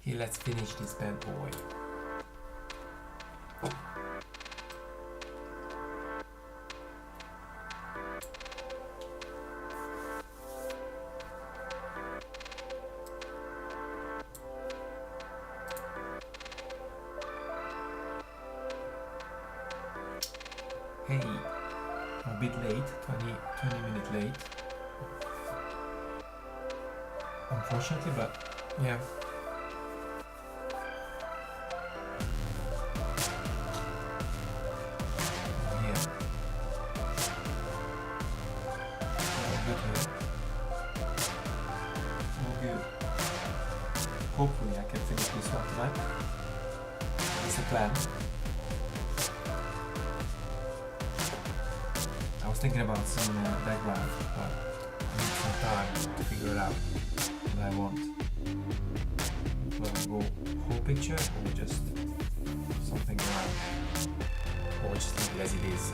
Okay, let's finish this bad boy. Hey, I'm a bit late, 20 minutes late. Unfortunately, but yeah. Yeah. All good here. All good. Hopefully I can finish this one tonight. That's the plan. I was thinking about some background, but I need some time to figure it out what I want. Will I go whole picture or just something around? Or just leave it as it is?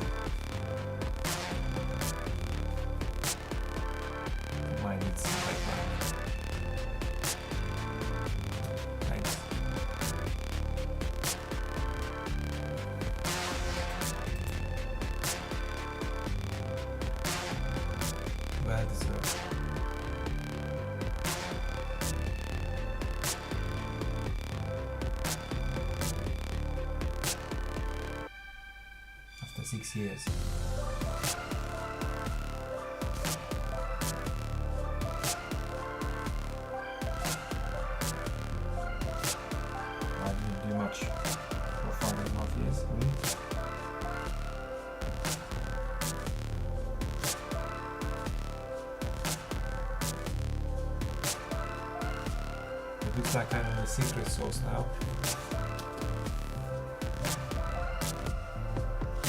It might need some background. Thanks. Well deserved. After 6 years. I didn't do much for 5.5 years. It looks like I'm in a secret sauce now.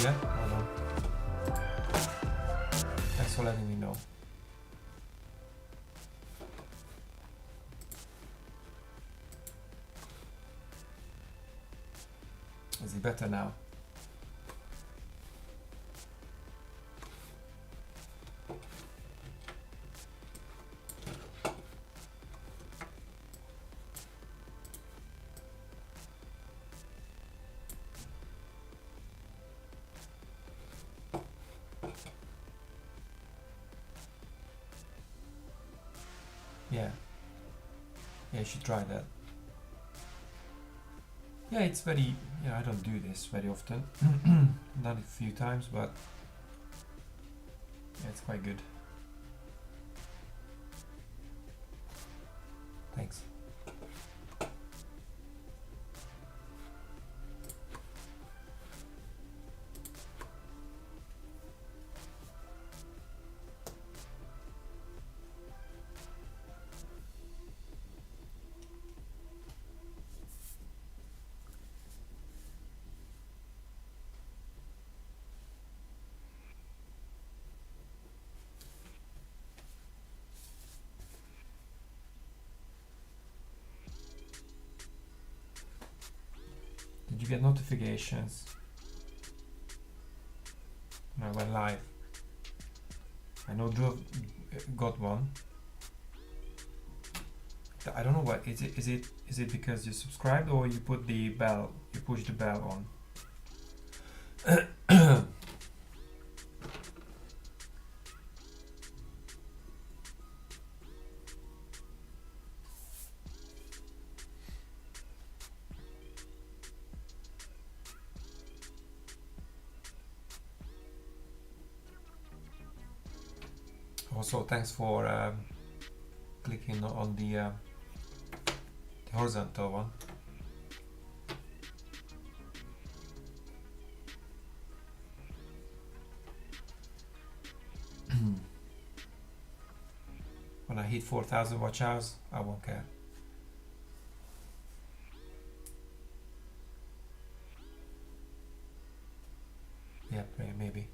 Yeah, hold on. Thanks for letting me know. Is it better now? Yeah. Yeah, you should try that. Yeah, it's very, I don't do this very often. Done it a few times, but yeah, it's quite good. Thanks. Did you get notifications when I went live? I know Drew got one. I don't know what is it. Is it because you subscribed or you put the bell? You push the bell on. Also, thanks for clicking on the horizontal one. When I hit 4,000 watch hours, I won't care. Yeah, maybe.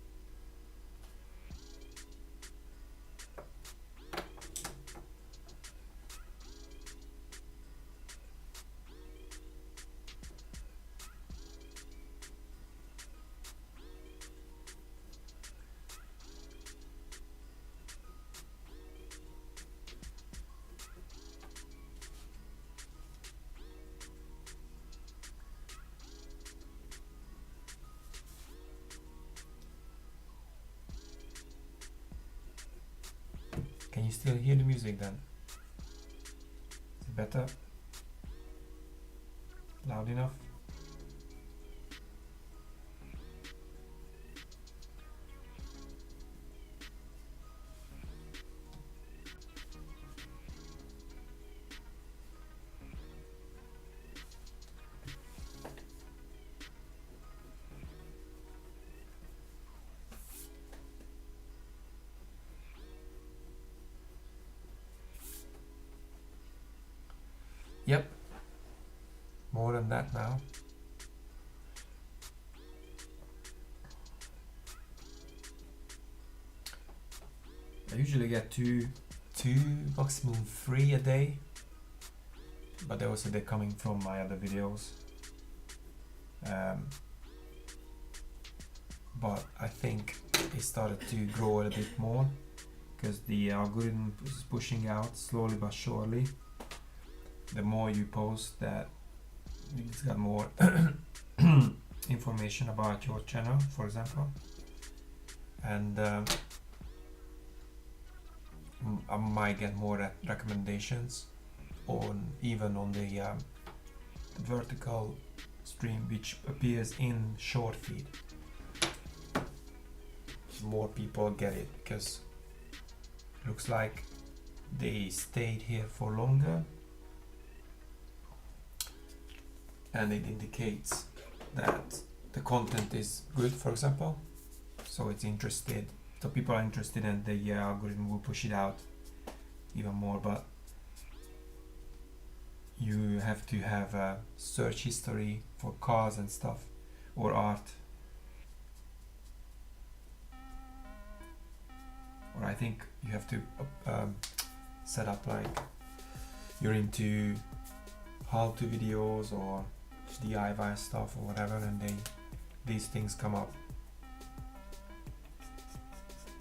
you still hear the music then? Is it better? Loud enough? Yep, more than that now. I usually get two, maximum 3 a day, but also they're coming from my other videos. But I think it started to grow a bit more because the algorithm is pushing out slowly but surely. The more you post, that it's got more information about your channel, for example, and I might get more recommendations even on the vertical stream, which appears in short feed. More people get it because it looks like they stayed here for longer, and it indicates that the content is good, for example, so it's interested, so people are interested, and the algorithm will push it out even more. But you have to have a search history for cars and stuff, or art, or I think you have to set up like you're into how-to videos or DIY stuff or whatever, and these things come up.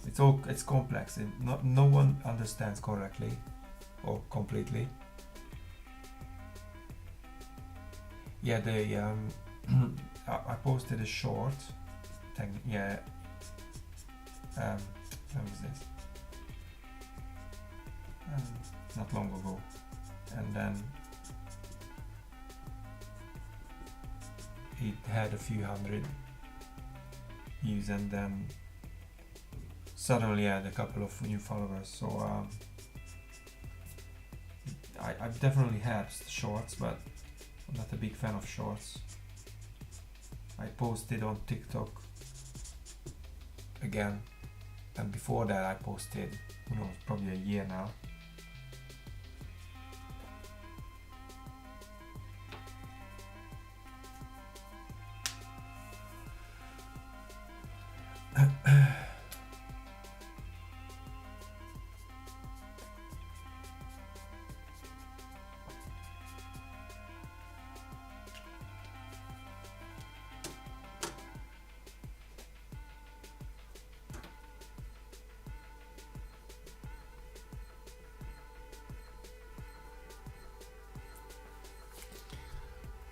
It's complex, and no one understands correctly or completely. Yeah, I posted a short. When was this? Not long ago, and then it had a few hundred views, and then suddenly I had a couple of new followers. So I've definitely had shorts, but I'm not a big fan of shorts. I posted on TikTok again, and before that I posted, who knows, probably a year now.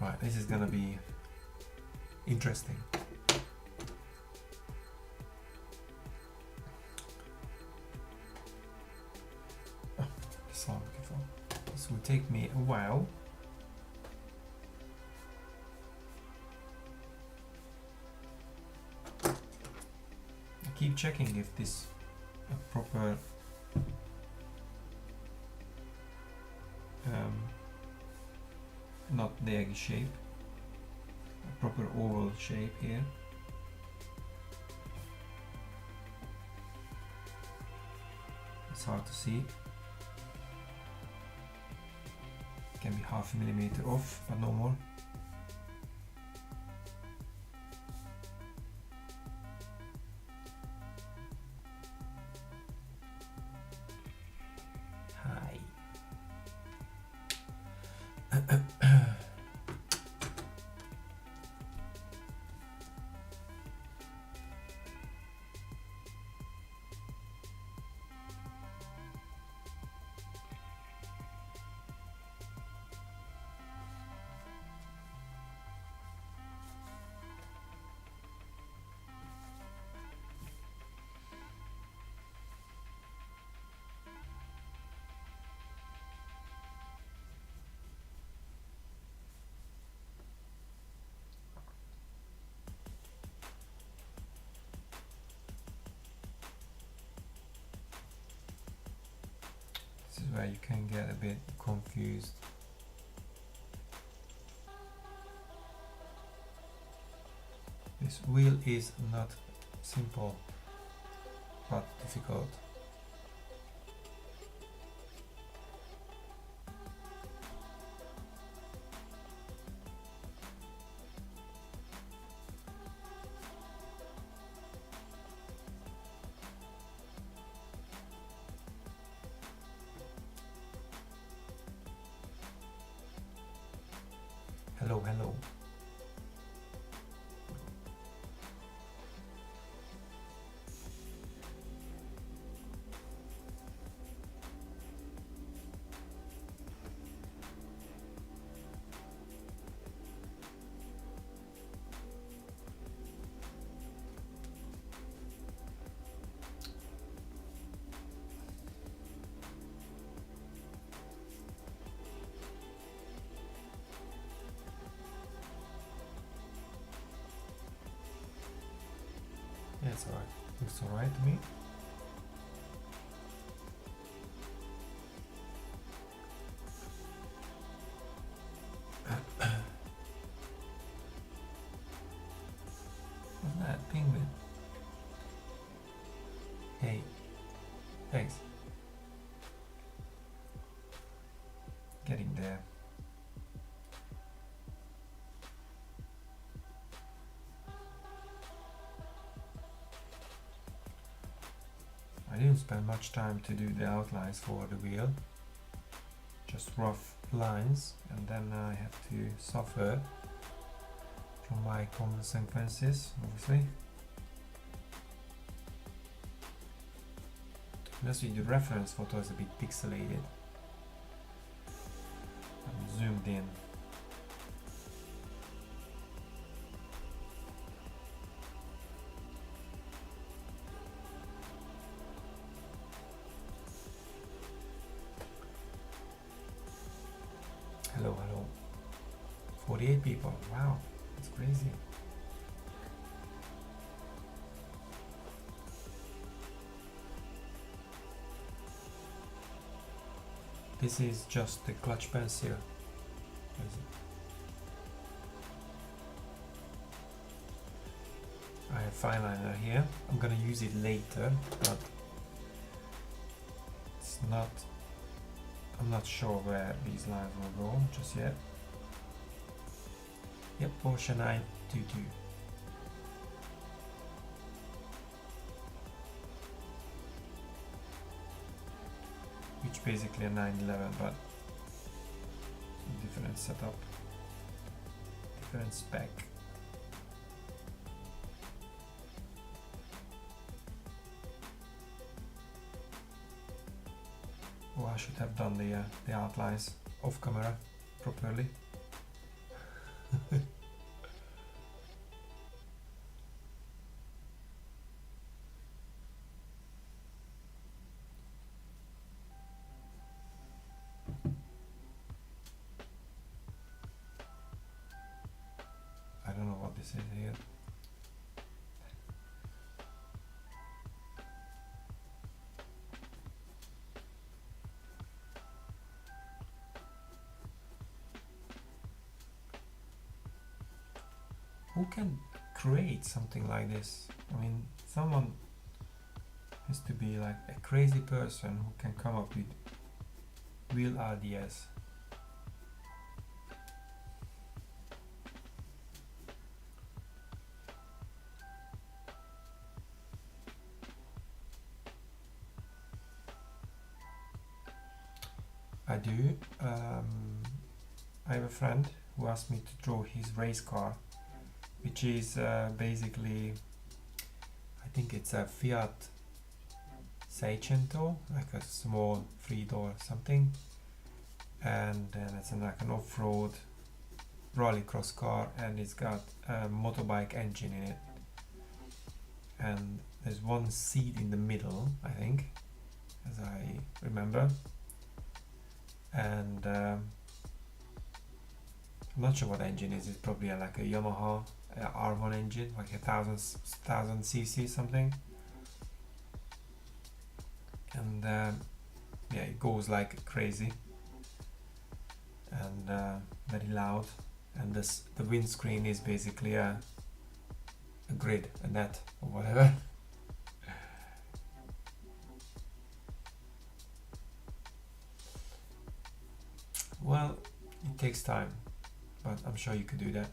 Right, this is gonna be interesting. Oh, that's what I'm looking for. This will take me a while. I keep checking if this a proper not the egg shape, a proper oval shape here. It's hard to see. It can be half a millimeter off, but no more. Hi. This is where you can get a bit confused. This wheel is not simple but difficult. Hello, hello. Yeah, it's alright. Looks alright to me. What's that? Penguin. Hey. Thanks. Getting there. I didn't spend much time to do the outlines for the wheel, just rough lines, and then I have to suffer from my consequences, obviously. Honestly, the reference photo is a bit pixelated. I'm zoomed in. Hello, hello. 48 people. Wow, that's crazy. This is just the clutch pencil. I have fine liner here. I'm gonna use it later, but it's not. I'm not sure where these lines will go just yet. Yep, Porsche 922. Which basically a 911, but different setup, different spec. Oh, I should have done the outlines off camera properly. I don't know what this is here. Who can create something like this? I mean, someone has to be like a crazy person who can come up with real ideas. I do. I have a friend who asked me to draw his race car, which is basically, I think it's a Fiat Seicento, like a small 3-door something, and then it's like an off-road rallycross car, and it's got a motorbike engine in it, and there's one seat in the middle, I think, as I remember, and I'm not sure what engine is. It's probably like a Yamaha R1 engine, like 1000 cc something, and yeah, it goes like crazy and very loud. And the windscreen is basically a grid, a net or whatever. Well, it takes time, but I'm sure you could do that.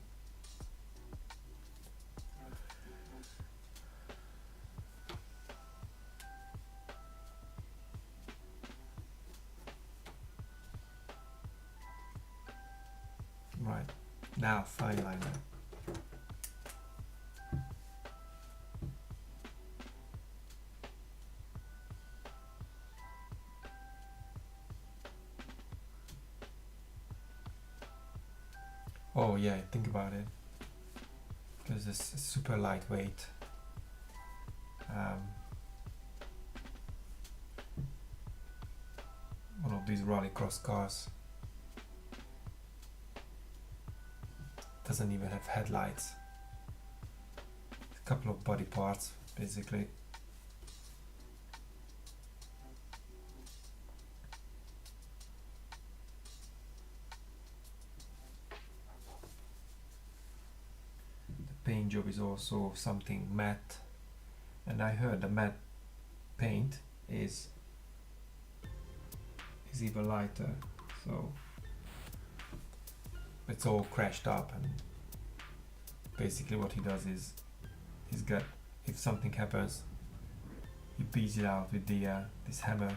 Right, now fine liner. Oh yeah, think about it, because it's super lightweight. One of these rallycross cars doesn't even have headlights. A couple of body parts, basically. The paint job is also something matte, and I heard the matte paint is even lighter, so it's all crashed up. And basically what he does is he's got, if something happens, he beats it out with the this hammer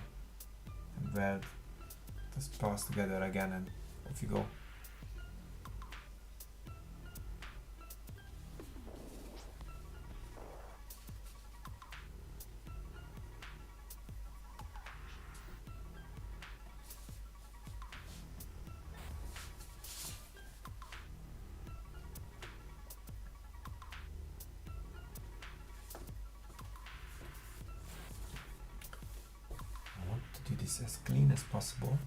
and weld the parts together again, and off you go. I want to do this as clean as possible.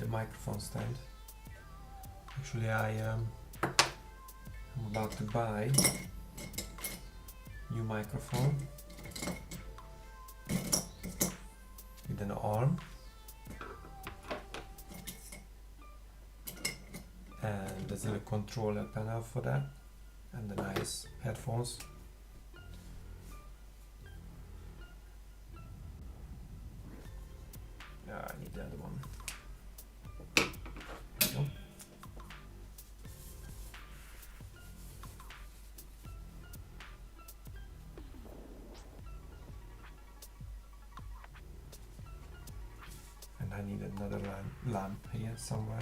Microphone stand. Actually, I'm about to buy new microphone with an arm, and there's a little controller panel for that, and the nice headphones. Yeah, I need the other one. I need another lamp here somewhere.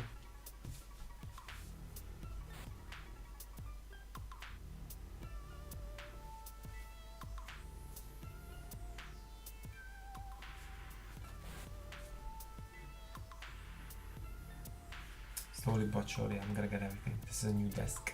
Slowly but surely I'm gonna get everything. This is a new desk.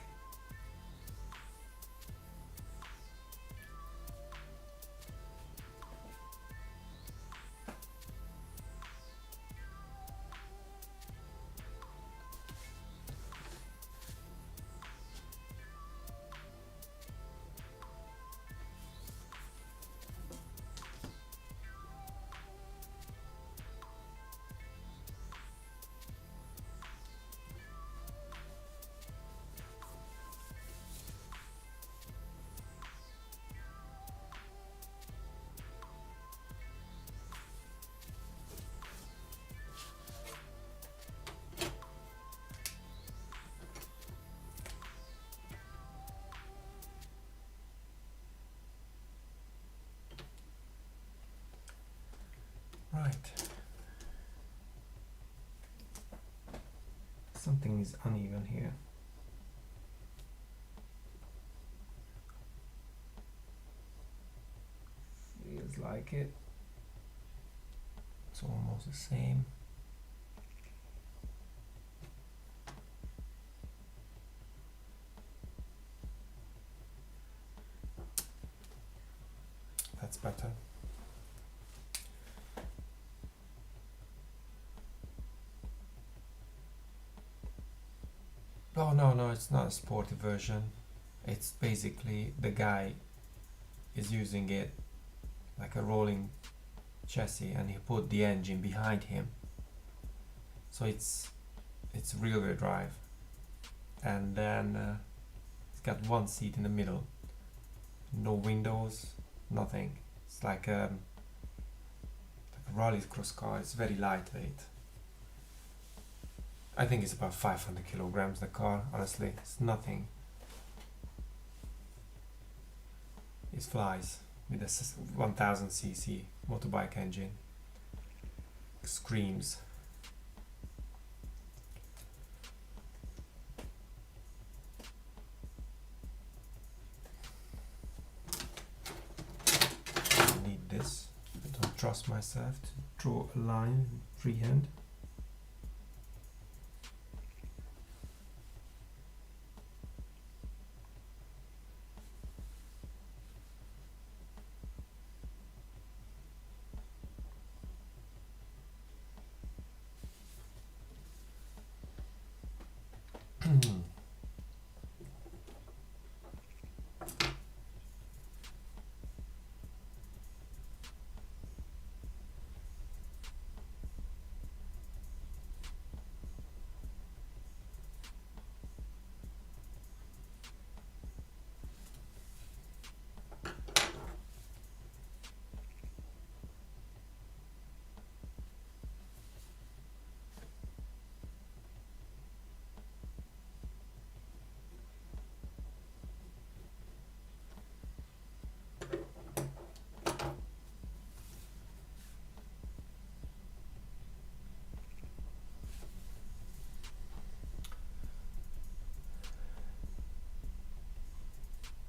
Right. Something is uneven here. like it. It's almost the same. That's better. Oh no, it's not a sporty version. It's basically the guy is using it like a rolling chassis, and he put the engine behind him. So it's rear-wheel drive, and then it's got one seat in the middle, no windows, nothing. It's like a rally cross car. It's very lightweight. I think it's about 500 kilograms, the car. Honestly, it's nothing. It flies with a 1000cc motorbike engine. Screams. I need this. I don't trust myself to draw a line freehand.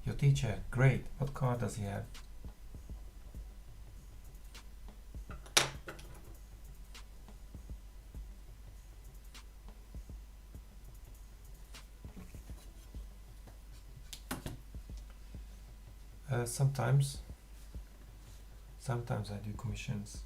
Your teacher, great. What car does he have? Sometimes I do commissions.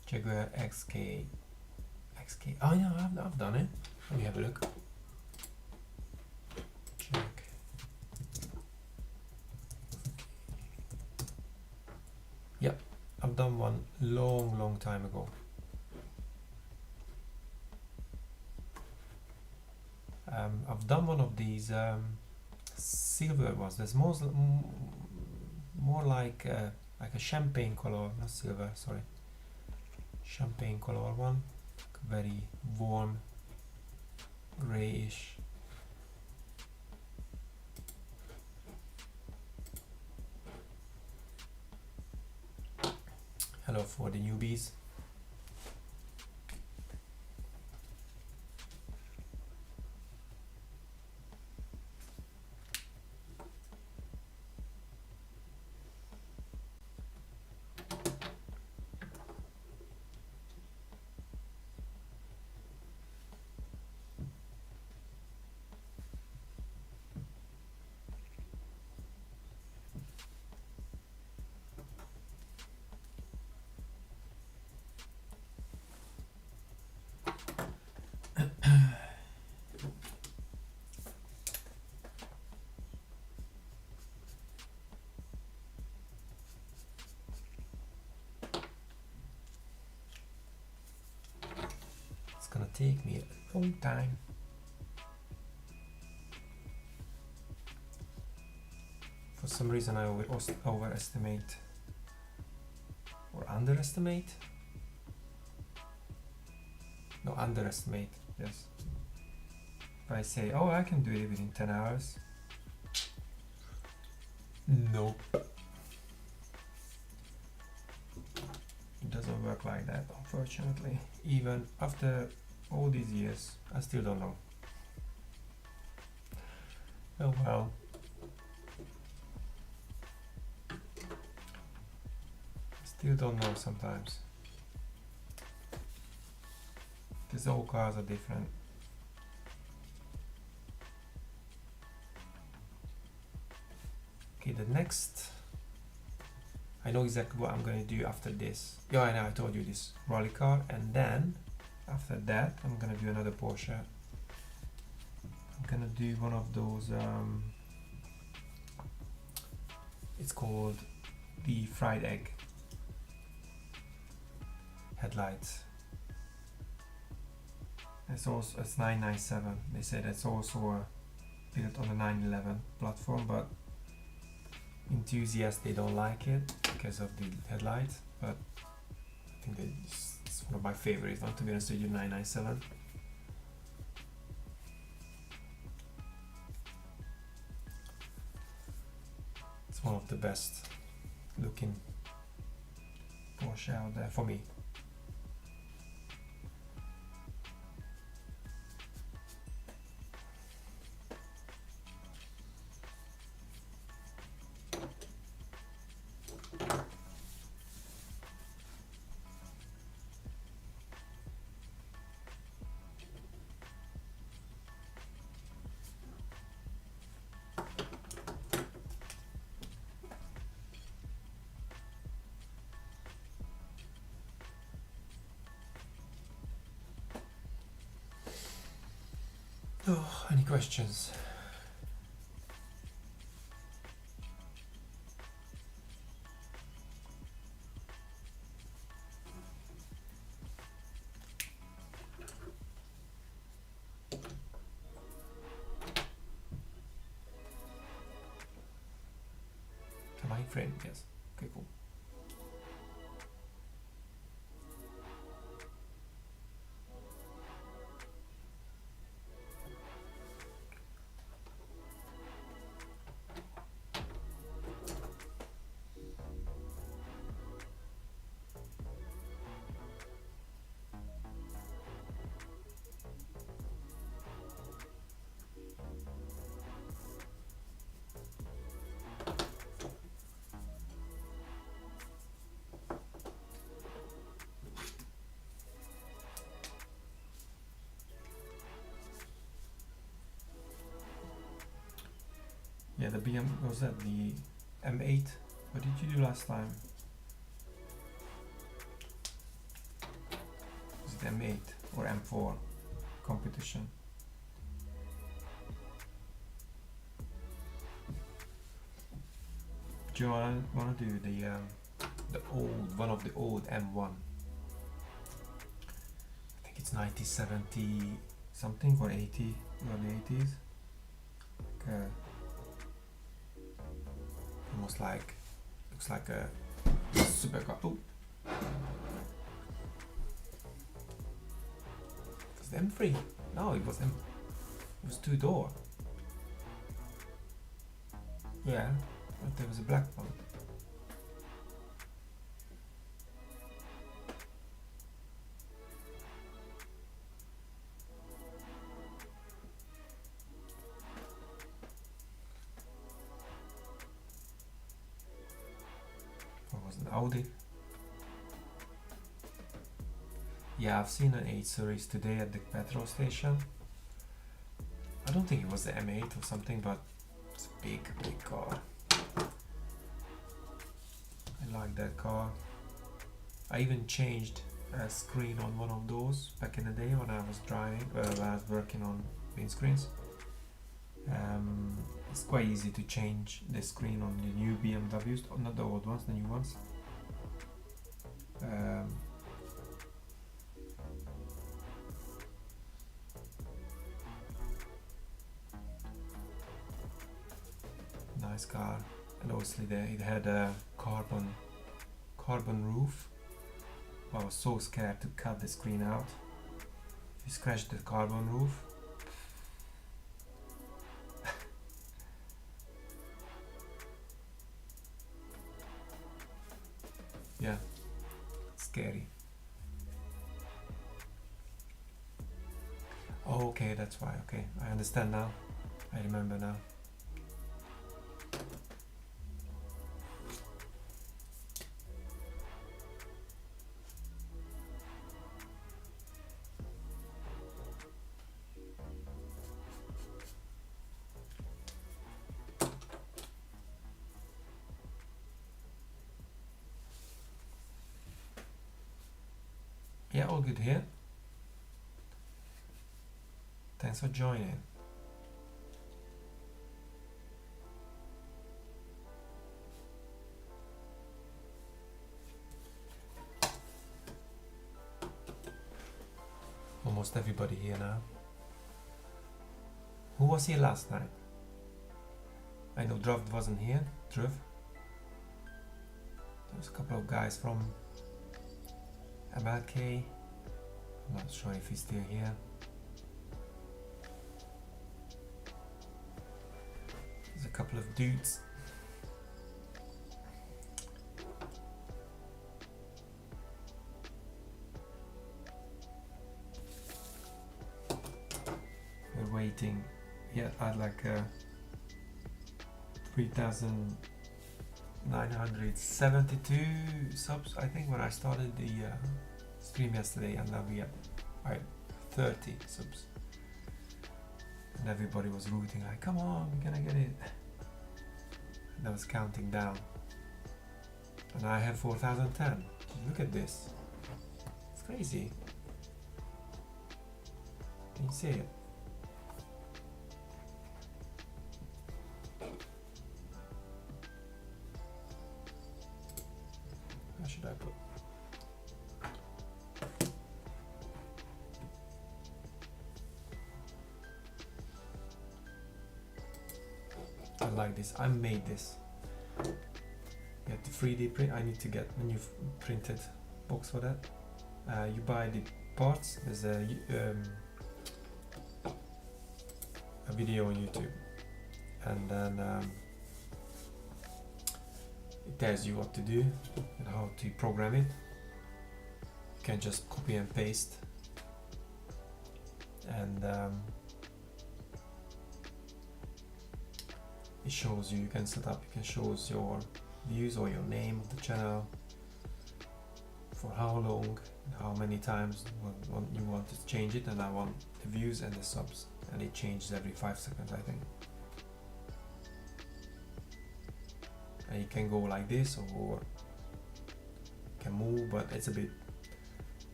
Jaguar XK. Oh yeah, I've done it. Let me have a look. Check. Yep, I've done one long time ago. I've done one of these silver ones. There's more like a champagne color, not silver. Sorry, champagne color one, very warm grayish. Hello for the newbies. It's gonna take me a long time. For some reason I overestimate or underestimate. No, underestimate, yes. If I say, oh, I can do it within 10 hours, Nope. It doesn't work like that, unfortunately. Even after all these years, I still don't know. Oh well. Still don't know sometimes. Because all cars are different. Okay, the next, I know exactly what I'm gonna do after this. Yeah, I know, I told you this rally car, and then after that I'm gonna do another Porsche. I'm gonna do one of those, it's called the fried egg headlights. It's 997. They say that's also built on the 911 platform, but enthusiasts, they don't like it because of the headlights. But I think it's one of my favorites. Not to be honest with you, 997. It's one of the best looking Porsche out there for me. Oh, any questions? Am I in frame? Yes. Okay, cool. Yeah, the BM, was that the M8? What did you do last time? Was it M8 or M4 competition? Do you wanna do the old one of the old M1? I think it's 1970 something or 80, early 80s. Like almost like, looks like a supercar. Oh, was it M3? No, it was it was two door. Yeah, but there was a black one. Or was it Audi? Yeah, I've seen an 8 Series today at the petrol station. I don't think it was the M8 or something, but it's a big car. I like that car. I even changed a screen on one of those back in the day when I was driving, when I was working on windscreens. It's quite easy to change the screen on the new BMWs, not the old ones, the new ones. Nice car, and obviously it had a carbon roof. I was so scared to cut the screen out. If you scratch the carbon roof, scary. Oh, okay, that's why. Okay, I understand now. I remember now. Yeah, all good here. Thanks for joining. Almost everybody here now. Who was here last night? I know Druv wasn't here. Druv. There's a couple of guys from MLK. I'm not sure if he's still here. There's a couple of dudes. We're waiting. Yeah, I'd like 3,972 subs, I think, when I started the stream yesterday, and now we are 30 subs. And everybody was rooting like, come on, we're gonna get it. And I was counting down. And I have 4,010. Look at this. It's crazy. Can you see it? How should I put? I like this. I made this. You have to 3D print. I need to get a new printed box for that. You buy the parts. There's a video on YouTube, and then it tells you what to do and how to program it. You can just copy and paste, and it shows you. You can set up. You can show your views or your name of the channel, for how long and how many times you want to change it. And I want the views and the subs, and it changes every 5 seconds, I think. And you can go like this, or you can move, but it's a bit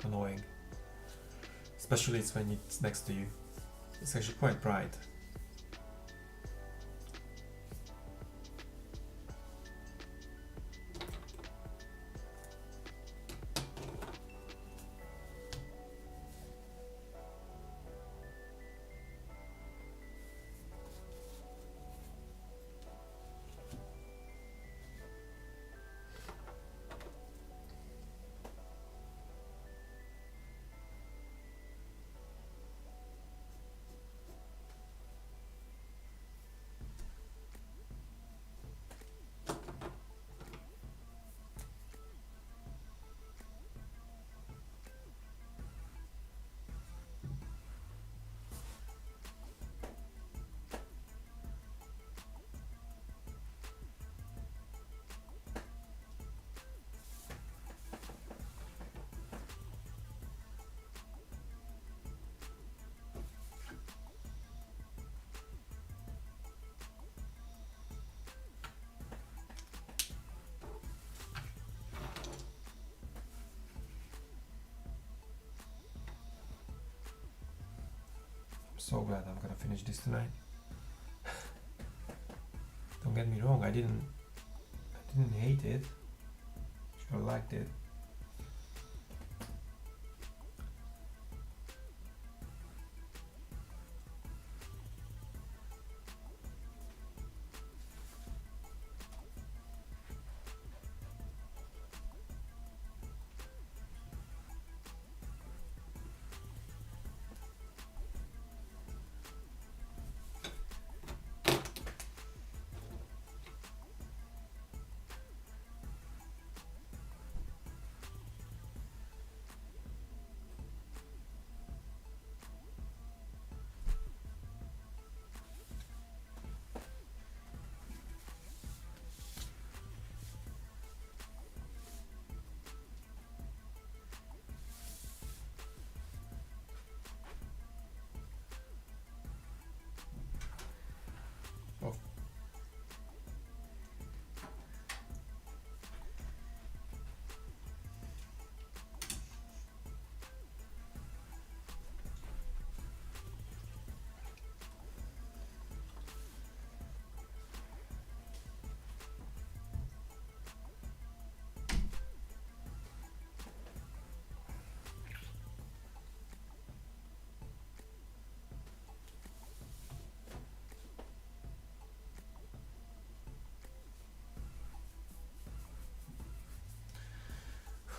annoying, especially it's when it's next to you. It's actually quite bright. So glad I'm gonna finish this tonight. Don't get me wrong, I didn't hate it. Sure liked it.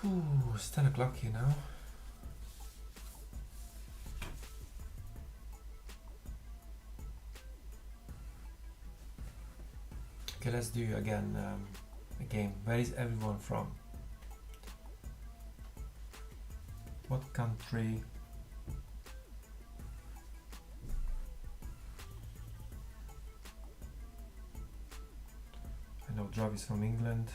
Ooh, it's 10 o'clock here now. Okay, let's do again a game. Where is everyone from? What country? I know Drav is from England.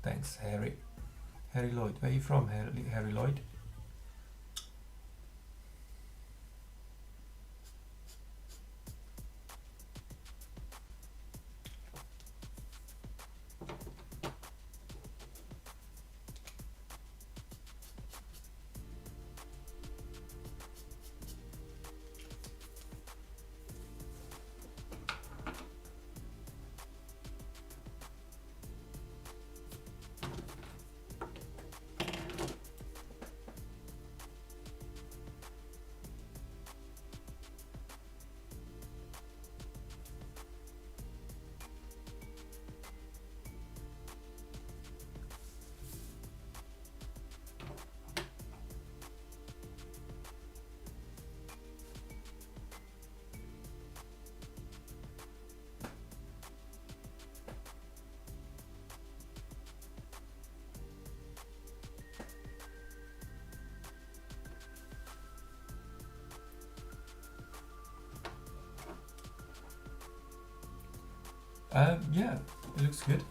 Thanks, Harry. Harry Lloyd. Where are you from, Harry Lloyd? Yeah, it looks good.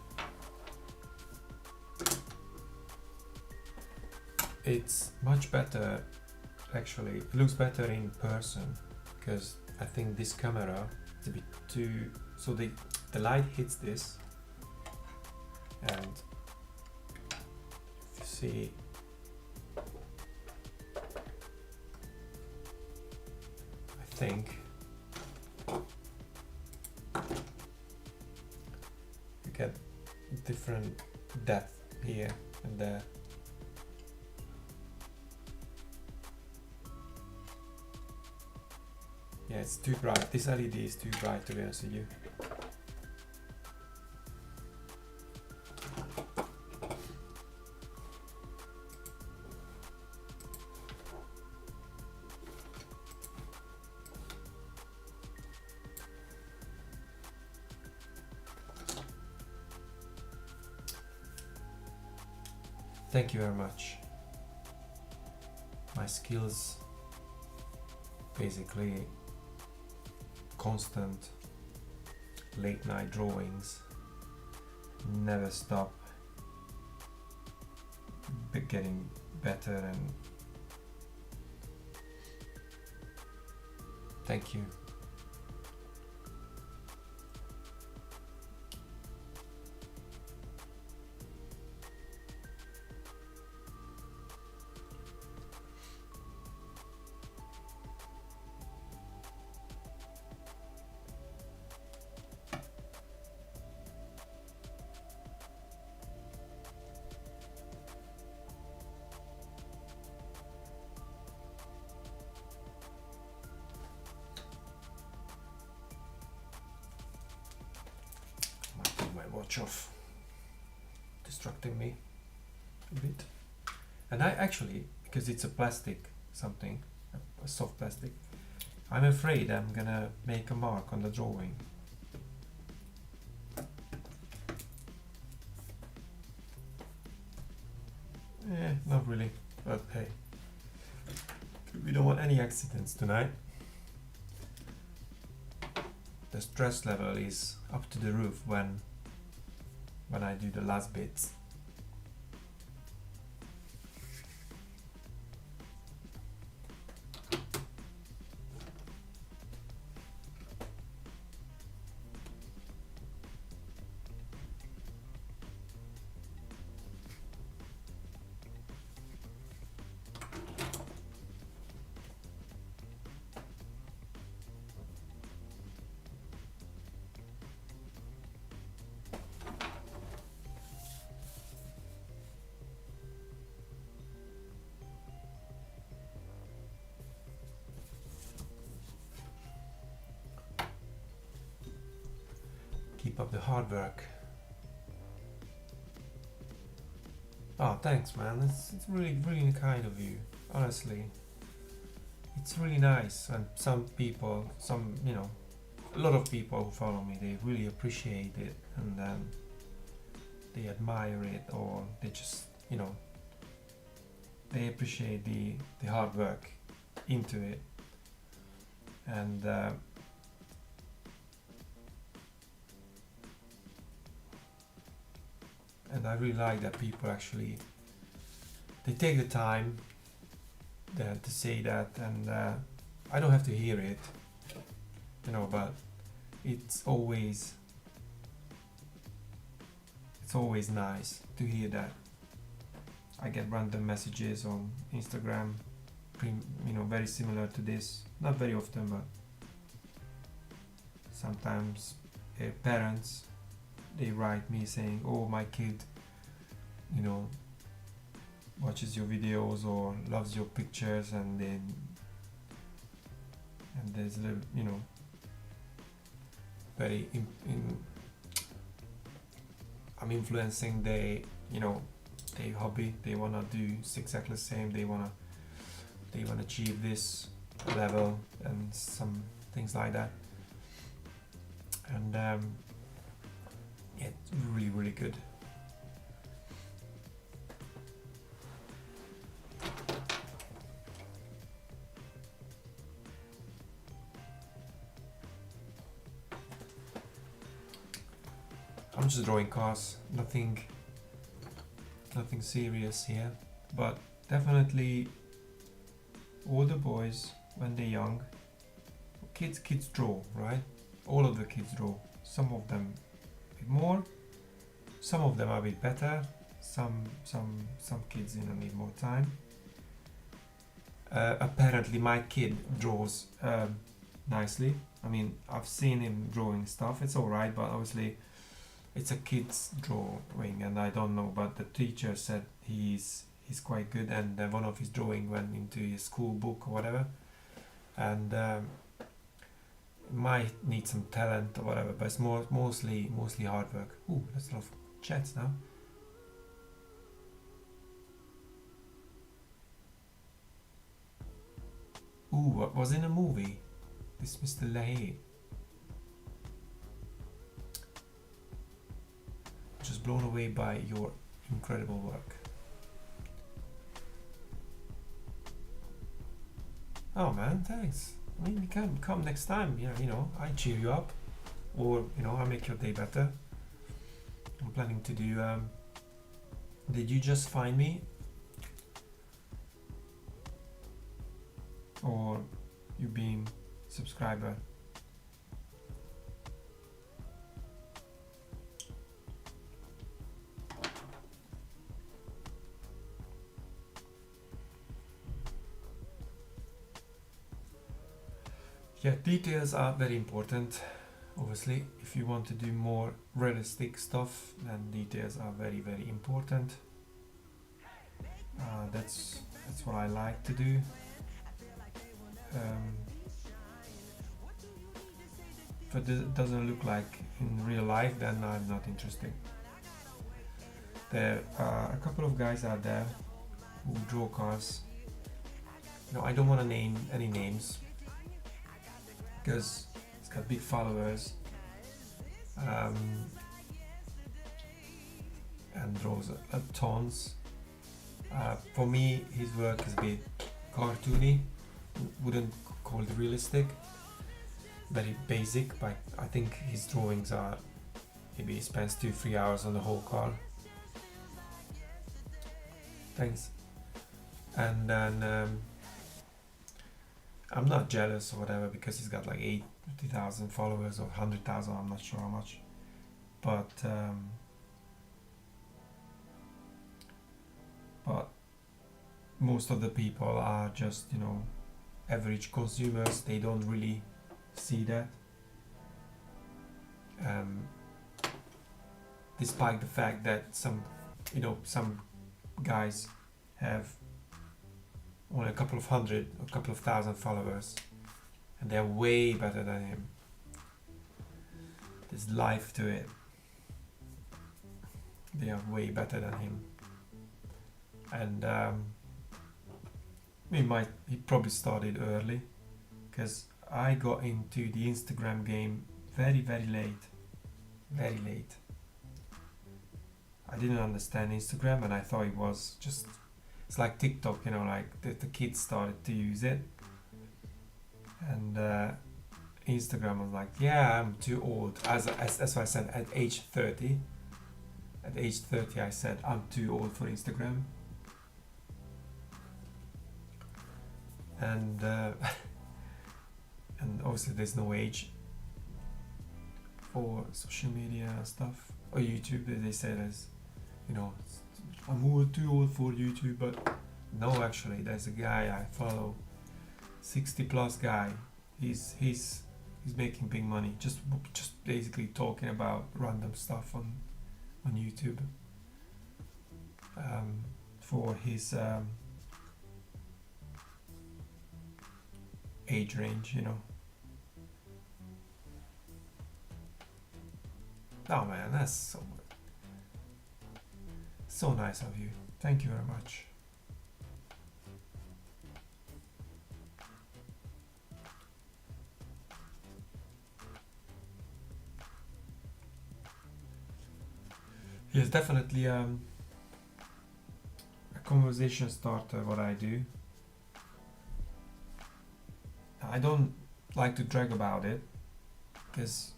It's much better, actually. It looks better in person because I think this camera is a bit too. So the light hits this, and if you see, I think you get different depth here and there. Yeah, it's too bright. This LED is too bright, to be honest with you. Thank you very much. My skills basically constant late night drawings, never stop, getting better, and thank you. Watch off, distracting me a bit. And I actually, because it's a plastic something, a soft plastic, I'm afraid I'm gonna make a mark on the drawing. Not really, but hey, we don't want any accidents tonight. The stress level is up to the roof when I do the last bits. of the hard work. Oh, thanks, man. It's really, really kind of you. Honestly, it's really nice when some people, a lot of people who follow me, they really appreciate it, and they admire it, or they just, they appreciate the hard work into it. And I really like that people actually, they take the time to say that, and I don't have to hear it, but it's always nice to hear that. I get random messages on Instagram, very similar to this, not very often, but sometimes parents, they write me saying, oh, my kid, watches your videos or loves your pictures, and there's a little, I'm influencing their hobby. They wanna do exactly the same. They wanna achieve this level and some things like that. And it's really, really good. I'm just drawing cars, nothing serious here, but definitely all the boys, when they're young, kids draw, right? All of the kids draw. Some of them a bit more, some of them are a bit better, some kids need more time. Apparently my kid draws nicely. I mean, I've seen him drawing stuff, it's alright, but obviously it's a kid's drawing, and I don't know, but the teacher said he's quite good, and one of his drawing went into his school book or whatever, and might need some talent or whatever, but it's mostly hard work. Ooh, there's a lot of chats now. Ooh, what was in a movie? This Mr. Leahy. Just blown away by your incredible work. Oh man, thanks. I mean, you can come next time. I cheer you up, or I make your day better. I'm planning to do. Did you just find me, or you being subscriber? Yeah, details are very important. Obviously, if you want to do more realistic stuff, then details are very, very important. That's what I like to do. If it doesn't look like in real life, then I'm not interested. There are a couple of guys out there who draw cars. I don't want to name any names, because he's got big followers, and draws tons. For me, his work is a bit cartoony, wouldn't call it realistic, very basic, but I think his drawings are, maybe he spends 2-3 hours on the whole car. Thanks. And then I'm not jealous or whatever, because he's got like 80,000 followers or 100,000, I'm not sure how much, but most of the people are just average consumers. They don't really see that, despite the fact that some guys have only a couple of hundred, a couple of thousand followers, and they're way better than him. there's life to it. They are way better than him. And he probably started early, because I got into the Instagram game very, very late. Very late. I didn't understand Instagram, and I thought it was just, it's like TikTok, you know, like the kids started to use it. And Instagram was like, yeah, I'm too old. As that's what I said at age 30. At age 30 I said, I'm too old for Instagram. And and obviously there's no age for social media stuff, or YouTube. They say there's, you know, I'm too old for YouTube, but no, actually there's a guy I follow, 60 plus guy. He's making big money just basically talking about random stuff on YouTube, for his age range, you know. Oh man, that's so nice of you. Thank you very much. Yes, definitely a conversation starter, what I do. I don't like to drag about it, because,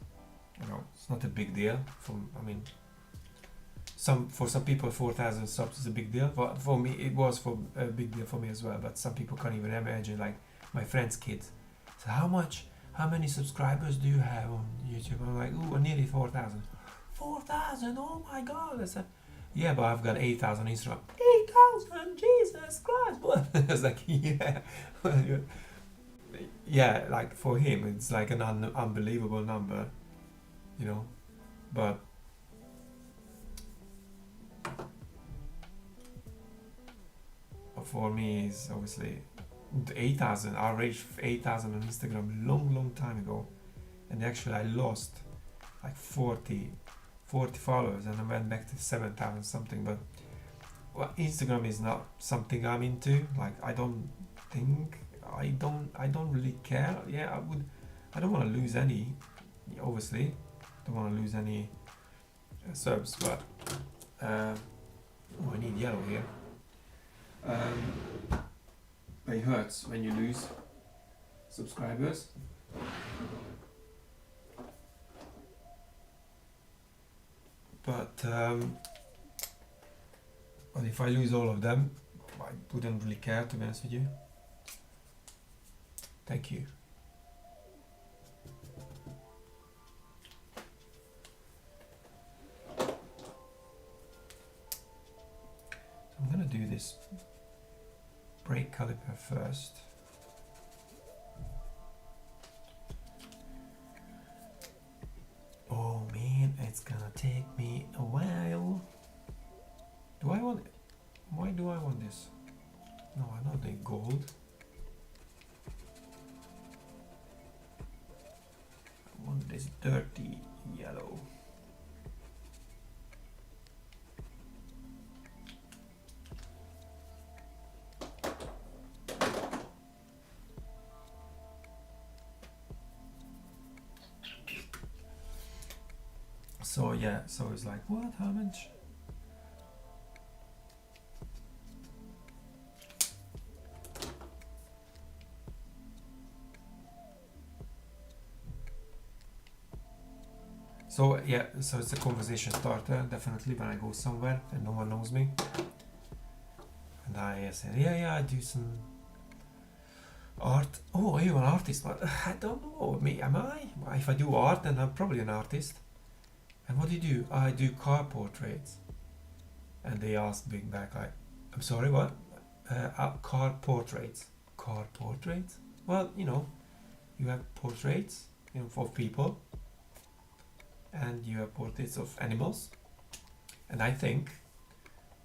you know, it's not a big deal. For some people 4,000 subs is a big deal. For me it was a big deal for me as well, but some people can't even imagine. Like my friend's kids, so how many subscribers do you have on YouTube? I'm like, ooh, nearly 4,000. 4,000, oh my god. I said, yeah, but I've got 8,000 Instagram. 8,000, Jesus Christ. What? I was like, yeah. Yeah, like for him it's like an unbelievable number, you know. But for me it's obviously 8,000. I reached 8,000 on Instagram long time ago, and actually I lost like 40 followers, and I went back to 7,000 something. But well, Instagram is not something I'm into. Like I don't really care. Yeah, I don't want to lose any, obviously don't want to lose any subs, but I need yellow here. But it hurts when you lose subscribers. But if I lose all of them, I wouldn't really care, to be honest with you. Thank you. So I'm gonna do this brake caliper first. Oh man, it's gonna take me a while. Why do I want this? No, I don't need gold. I want this dirty yellow. So yeah, so it's like, what, how much? So yeah, so it's a conversation starter, definitely, when I go somewhere and no one knows me. And I say, yeah, I do some art. Oh, are you an artist? But I don't know, am I? If I do art, then I'm probably an artist. And what do you do? I do car portraits. And they asked big back, like, I'm sorry, what? Car portraits. Car portraits? Well, you know, you have portraits, you know, for people, and you have portraits of animals. And I think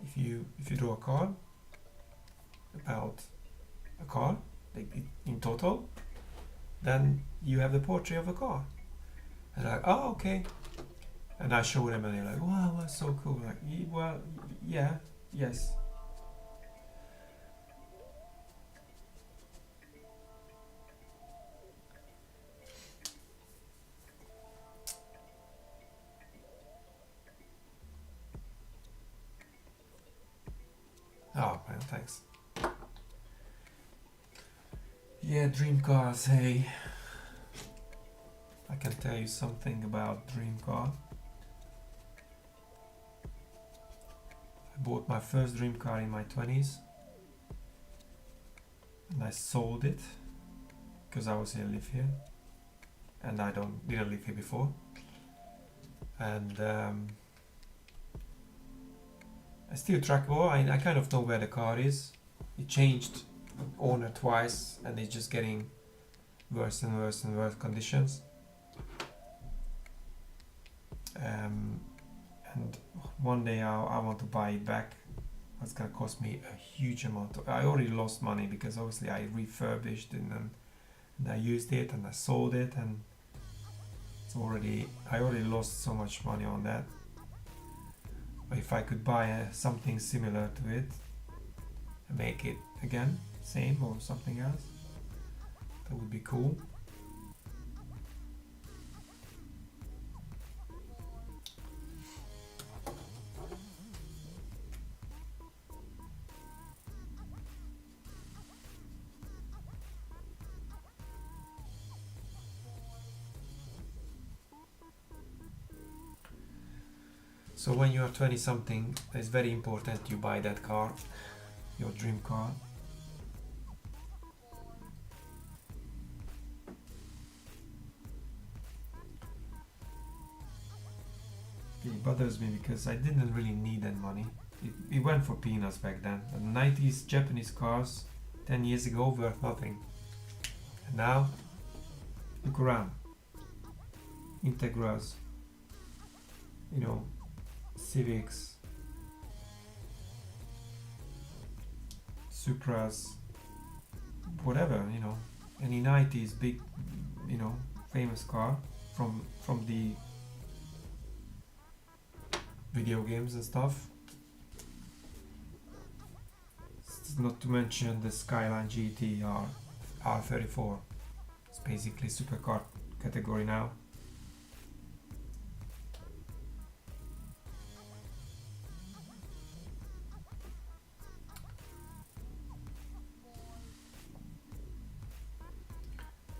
if you draw a car, about a car, like in total, then you have the portrait of a car. And they're like, oh, okay. And I show them and they're like, wow, that's so cool. Like, well, yeah, yes. Oh man, thanks. Yeah, dream cars, hey. I can tell you something about dream car. I bought my first dream car in my 20s. And I sold it because I was here, live here. And I didn't live here before. And I still track, well, I kind of know where the car is. It changed owner twice and it's just getting worse and worse and worse conditions. And one day I want to buy it back. It's gonna cost me a huge amount. I already lost money because obviously I refurbished it and I used it and I sold it, and I already lost so much money on that. But if I could buy something similar to it and make it again same or something else, that would be cool. So when you are 20 something, it's very important you buy that car, your dream car. It bothers me because I didn't really need that money. It went for peanuts back then. The 90s Japanese cars 10 years ago worth nothing. And now, look around. Integras, Civics, Supras, whatever, any 90s big, famous car from the video games and stuff. Not to mention the Skyline GT R34. It's basically supercar category now.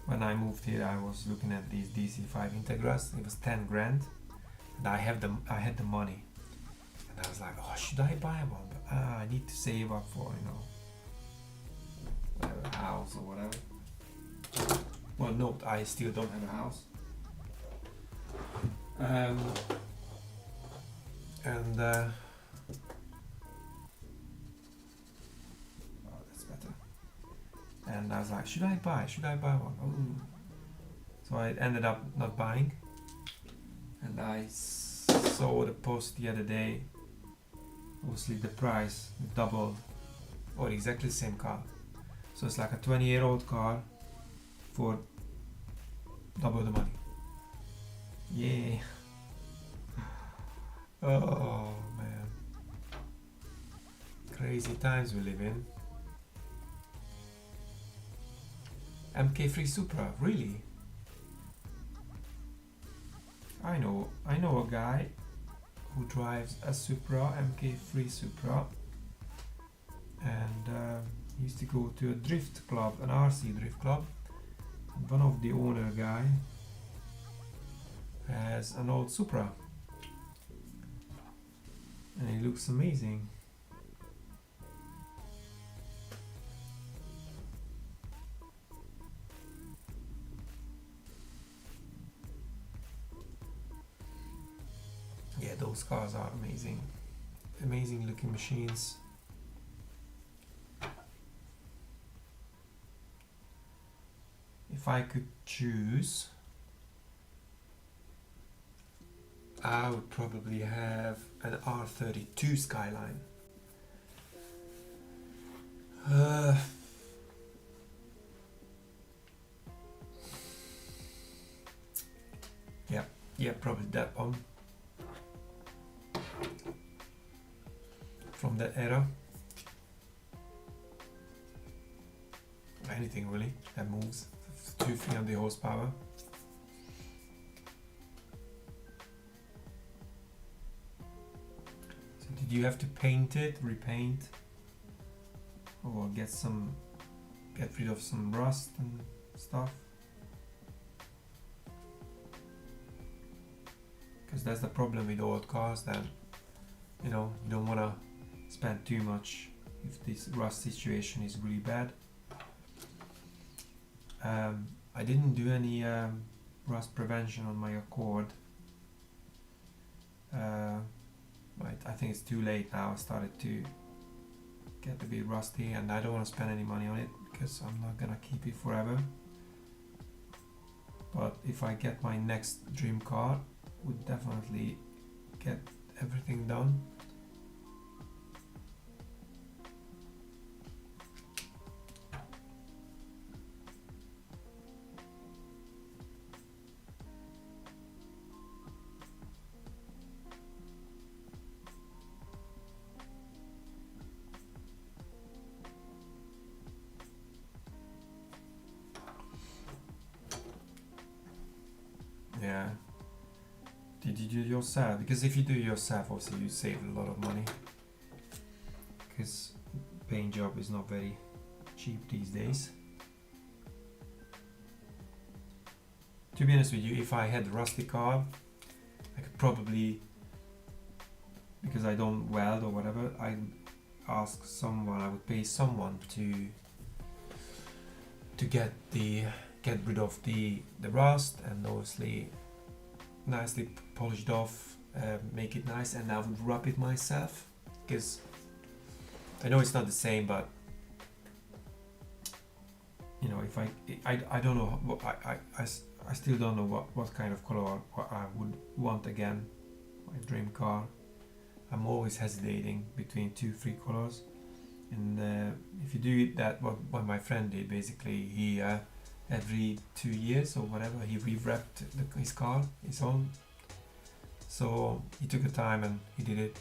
When I moved here, I was looking at these DC5 Integras. It was 10 grand, and I had the money, and I was like, oh, should I buy one? But I need to save up for whatever, house or whatever. Well, no, I still don't have a house. And I was like, should I buy one? Oh. So I ended up not buying. And I saw the post the other day. Obviously the price doubled, or exactly the same car. So it's like a 20-year-old car for double the money. Yeah. Oh man. Crazy times we live in. MK3 Supra, really? I know a guy who drives a Supra, MK3 Supra, and he used to go to a drift club, an RC drift club, and one of the owner guy has an old Supra, and it looks amazing. Yeah, those cars are amazing. Amazing looking machines. If I could choose, I would probably have an R32 Skyline. Yeah, Yeah, probably that one. From that era. Anything really that moves. 200-300 horsepower. So did you have to paint it, repaint, or get rid of some rust and stuff? Because that's the problem with old cars, that you don't want to spend too much if this rust situation is really bad. I didn't do any rust prevention on my Accord. But I think it's too late now. I started to get a bit rusty and I don't want to spend any money on it because I'm not gonna keep it forever. But if I get my next dream car, would definitely get everything done. Yeah. Did you do it yourself? Because if you do it yourself, obviously you save a lot of money. Because paint job is not very cheap these days. To be honest with you, if I had a rusty car, I could probably, because I don't weld or whatever, I would ask someone, I would pay someone to get rid of the rust and obviously nicely polished off, make it nice, and I would rub it myself, because I know it's not the same, but you know, if I don't know, I still don't know what kind of color I would want again, my dream car. I'm always hesitating between 2-3 colors, and if you do it that what my friend did, basically he every 2 years or whatever, he re-wrapped his car, his own. So he took the time and he did it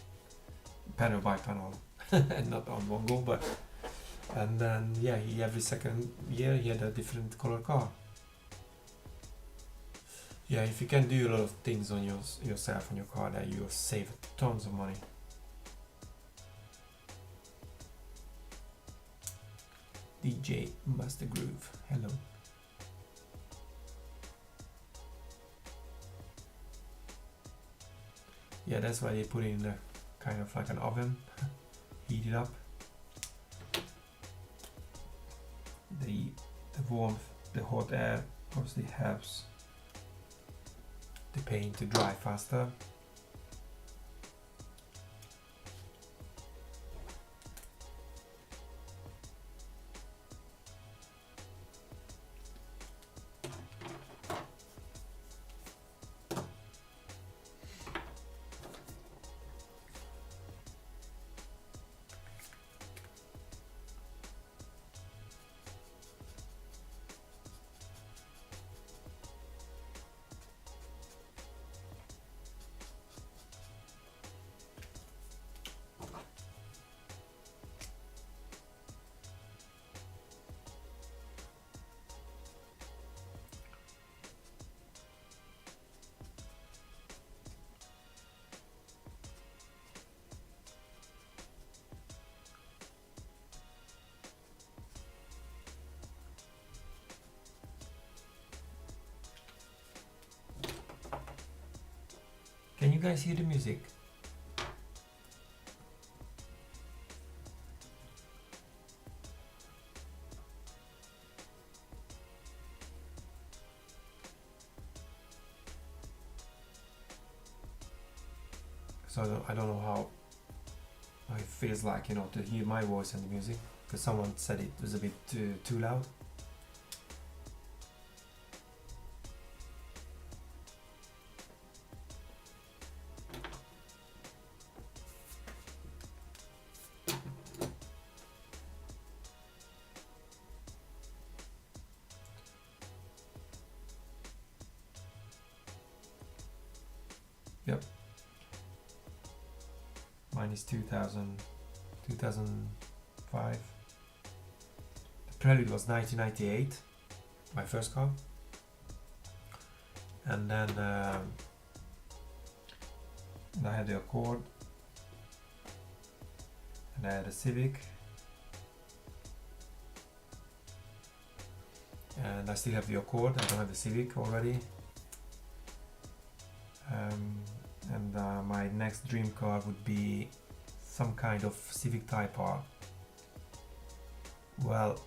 panel by panel, and not on one go, but and then yeah, he every second year he had a different color car. Yeah, if you can do a lot of things on yourself on your car, that you'll save tons of money. DJ Master Groove, hello. Yeah, that's why they put it in the kind of like an oven, heat it up. The warmth, the hot air obviously helps the paint to dry faster. Can you guys hear the music? So I don't know how it feels like, you know, to hear my voice and the music, because someone said it was a bit too loud. Yep. Mine is 2005. The Prelude was 1998, my first car. And then I had the Accord, and I had a Civic, and I still have the Accord. I don't have the Civic already. And my next dream car would be some kind of Civic Type R. Well,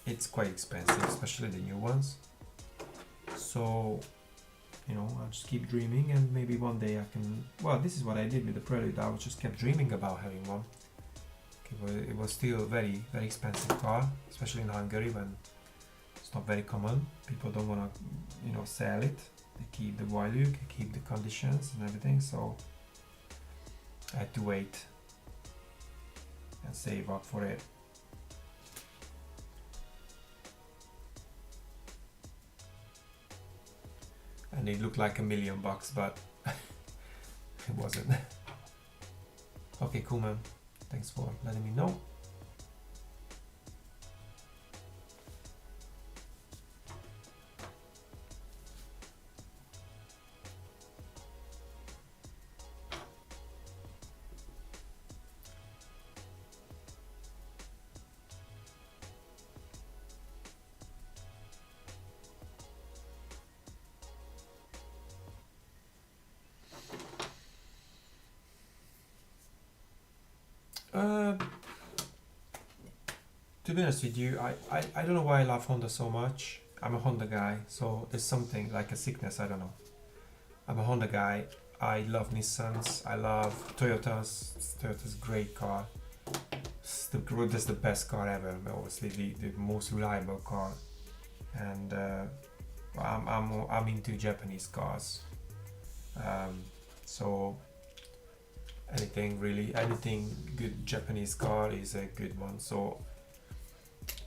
it's quite expensive, especially the new ones. So, you know, I'll just keep dreaming, and maybe one day I can. Well, this is what I did with the Prelude. I just kept dreaming about having one. It was still a very, very expensive car, especially in Hungary when it's not very common. People don't want to, you know, sell it. They keep the value, they keep the conditions and everything. So I had to wait and save up for it. And it looked like $1 million, but it wasn't. Okay, cool, man. Thanks for letting me know. To be honest with you, I don't know why I love Honda so much. I'm a Honda guy, so there's something like a sickness, I don't know. I'm a Honda guy. I love Nissans, I love Toyotas. Toyota's a great car. That's the best car ever, obviously the most reliable car. And I'm into Japanese cars. So anything good Japanese car is a good one. So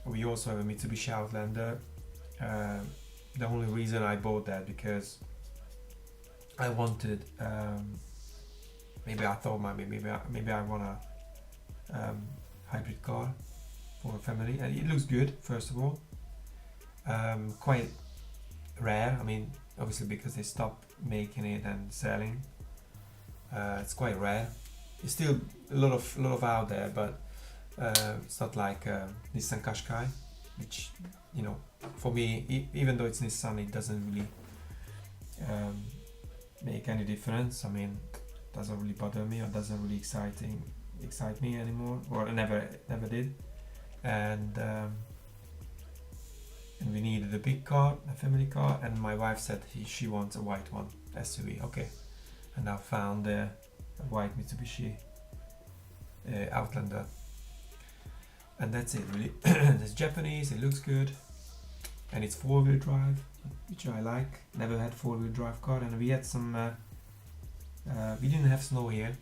we also have a Mitsubishi Outlander. The only reason I bought that because I wanted maybe I want a hybrid car for a family, and it looks good. First of all, quite rare. I mean, obviously because they stopped making it and selling, it's quite rare. It's still a lot of out there, but it's not like Nissan Qashqai, which, you know, for me, even though it's Nissan, it doesn't really make any difference. I mean, it doesn't really bother me, or doesn't really excite me anymore, or never did. And we needed a big car, a family car, and my wife said she wants a white one, SUV. Okay, and I found a white Mitsubishi Outlander. And that's it, really. It's Japanese, it looks good, and it's 4-wheel drive, which I like. Never had 4-wheel drive car, and we had some. We didn't have snow here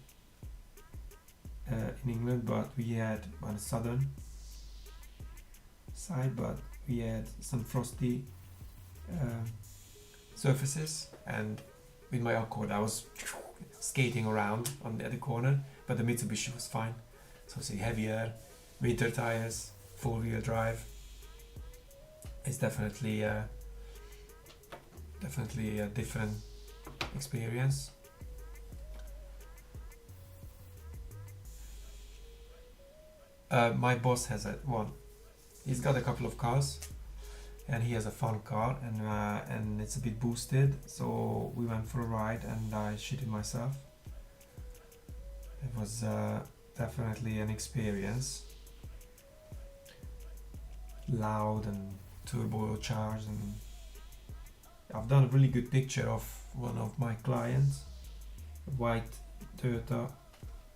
in England, but we had on the southern side. But we had some frosty surfaces, and with my Accord, I was skating around on the other corner. But the Mitsubishi was fine. So it's heavier. Winter tires, 4-wheel drive. It's definitely a different experience. My boss has one. He's got a couple of cars, and he has a fun car, and it's a bit boosted. So we went for a ride, and I shitted myself. It was definitely an experience. Loud and turbocharged, and I've done a really good picture of one of my clients, a white Toyota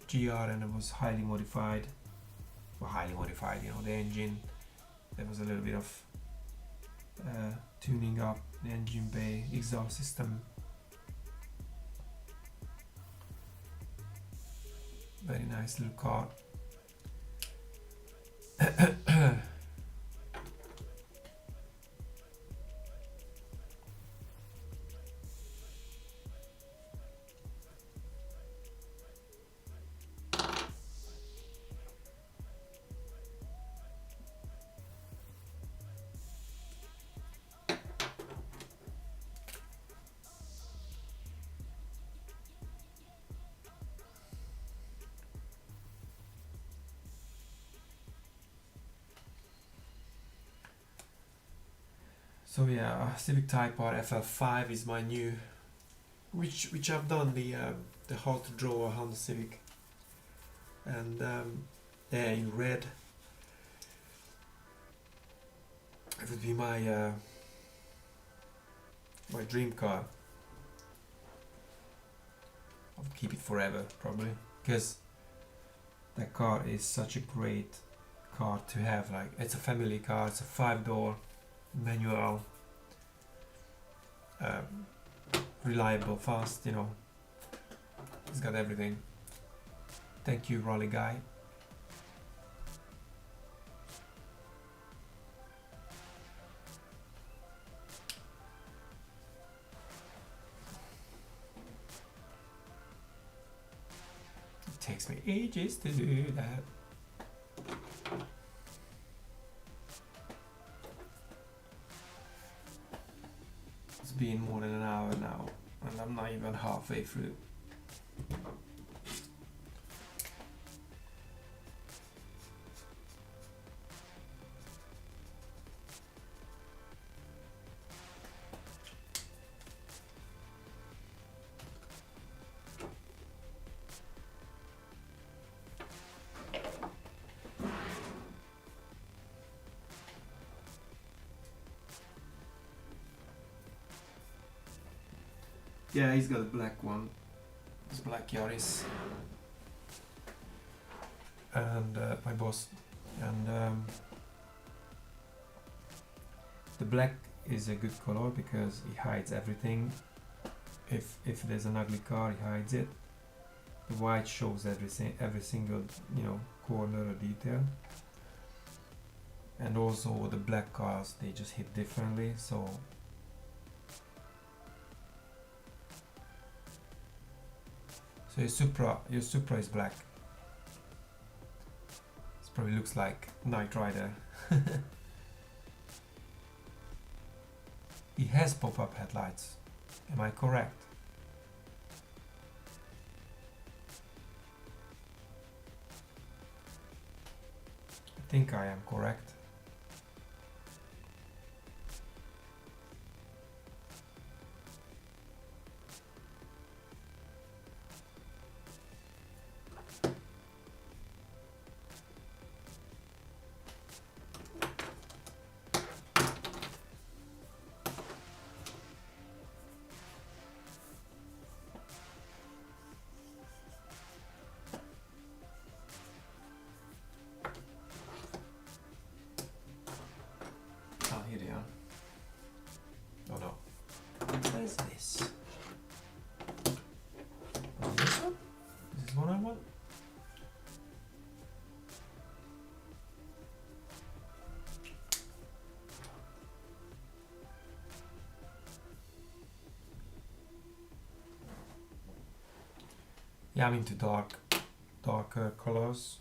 GR, and it was highly modified. Well, highly modified, you know, the engine, there was a little bit of tuning up, the engine bay, exhaust system. Very nice little car. So yeah, Civic Type R FL5 is my new, which I've done the how to draw a Honda Civic, and yeah, in red. It would be my my dream car. I would keep it forever probably, because that car is such a great car to have. Like, it's a family car. It's a 5-door manual, reliable, fast. You know, it's got everything. Thank you, Raleigh guy. It takes me ages to do that. It's been more than an hour now, and I'm not even halfway through. Yeah, he's got a black one. It's black Yaris. And my boss. And the black is a good color because it hides everything. If there's an ugly car, it hides it. The white shows every single, you know, corner or detail. And also the black cars, they just hit differently. So your Supra is black. This probably looks like Knight Rider. It has pop-up headlights. Am I correct? I think I am correct. Here they are. Oh no. What is this? Oh, this one? Is this one I want? Yeah, I'm into darker colors.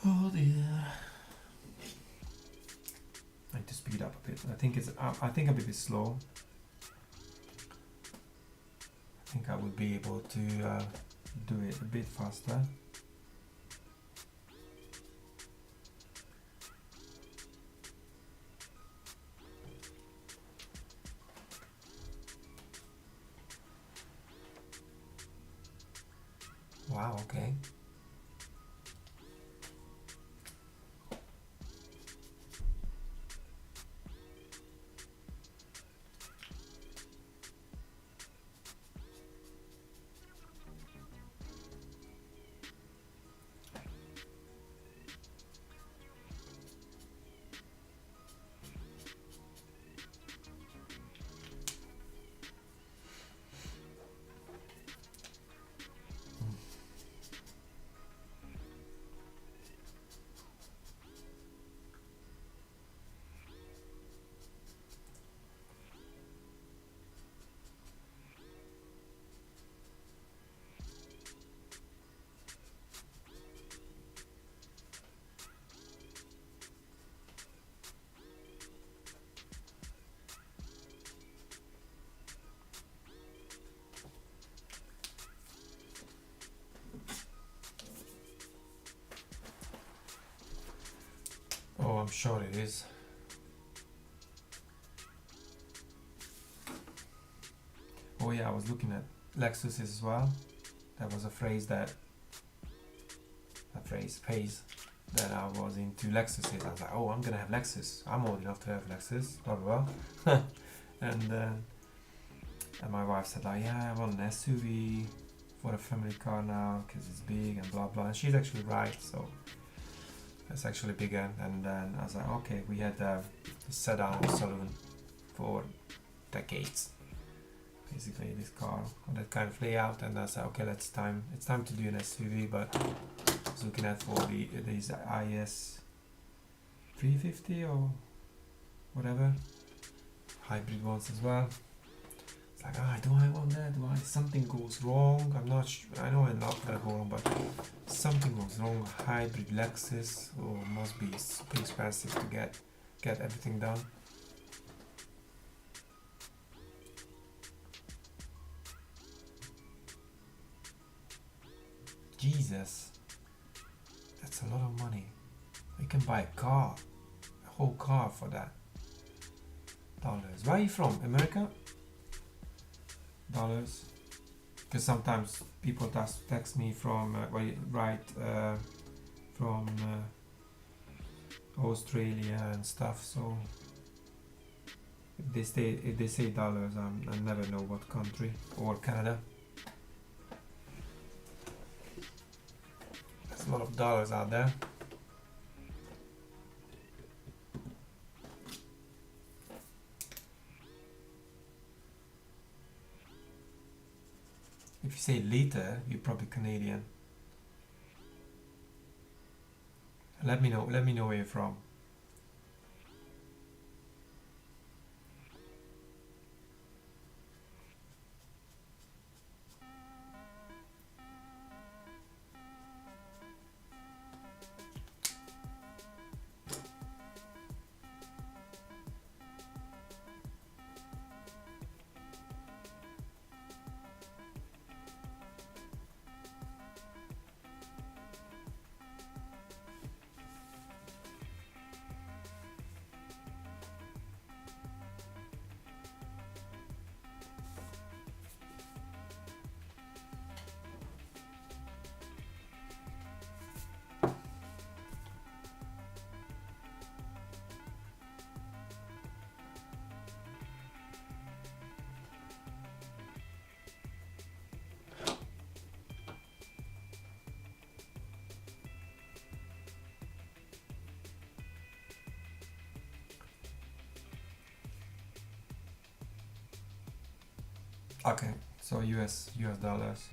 Oh dear. I need to speed up a bit. I think I'm a bit slow. I think I would be able to do it a bit faster. Wow, okay. sure it is. Oh yeah, I was looking at Lexus as well. That was a phrase that I was into Lexuses. I was like, oh, I'm gonna have Lexus. I'm old enough to have Lexus, blah blah blah. and my wife said like, yeah, I want an SUV for a family car now because it's big and blah blah. And she's actually right. So it's actually bigger. And then I was like, okay, we had a sedan saloon for decades. Basically, this car on that kind of layout, and I said, okay, it's time to do an SUV. But I was looking at for these IS 350 or whatever hybrid ones as well. It's like, do I want that? Something goes wrong? I'm not sure. I know I'm not gonna go wrong, but something goes wrong. Hybrid Lexus, must be super expensive to get everything done. Jesus, that's a lot of money. You can buy a whole car for that. Dollars. Where are you from? America? Dollars. Because sometimes people text me from from Australia and stuff. So if they say dollars, I never know what country, or Canada. There's a lot of dollars out there. If you say liter, you're probably Canadian. Let me know where you're from. Okay, so US dollars.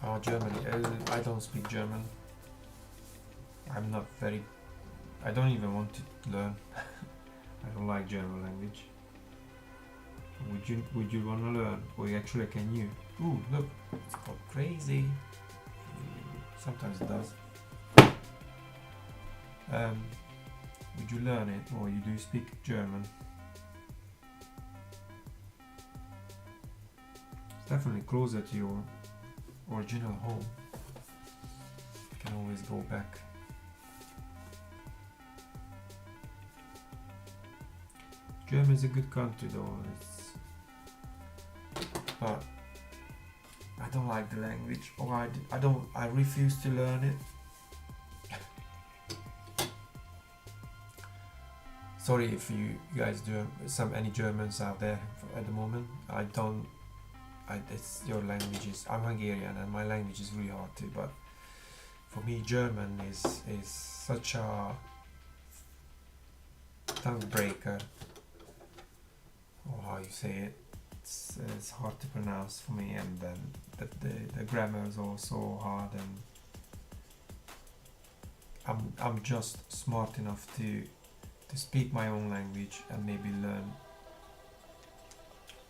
Oh, Germany. I don't speak German. I'm not very... I don't even want to learn. I don't like German language. Would you want to learn? Or actually can you? Ooh, look, it's called crazy. Sometimes it does. Would you learn it, or you do speak German? It's definitely closer to your original home. You can always go back. German is a good country though, but I don't like the language, or I refuse to learn it. Sorry if you guys do any Germans out there at the moment. It's your languages. I'm Hungarian and my language is really hard too. But for me, German is such a tongue breaker, or how you say it. It's hard to pronounce for me, and then the grammar is also hard, and I'm just smart enough to speak my own language and maybe learn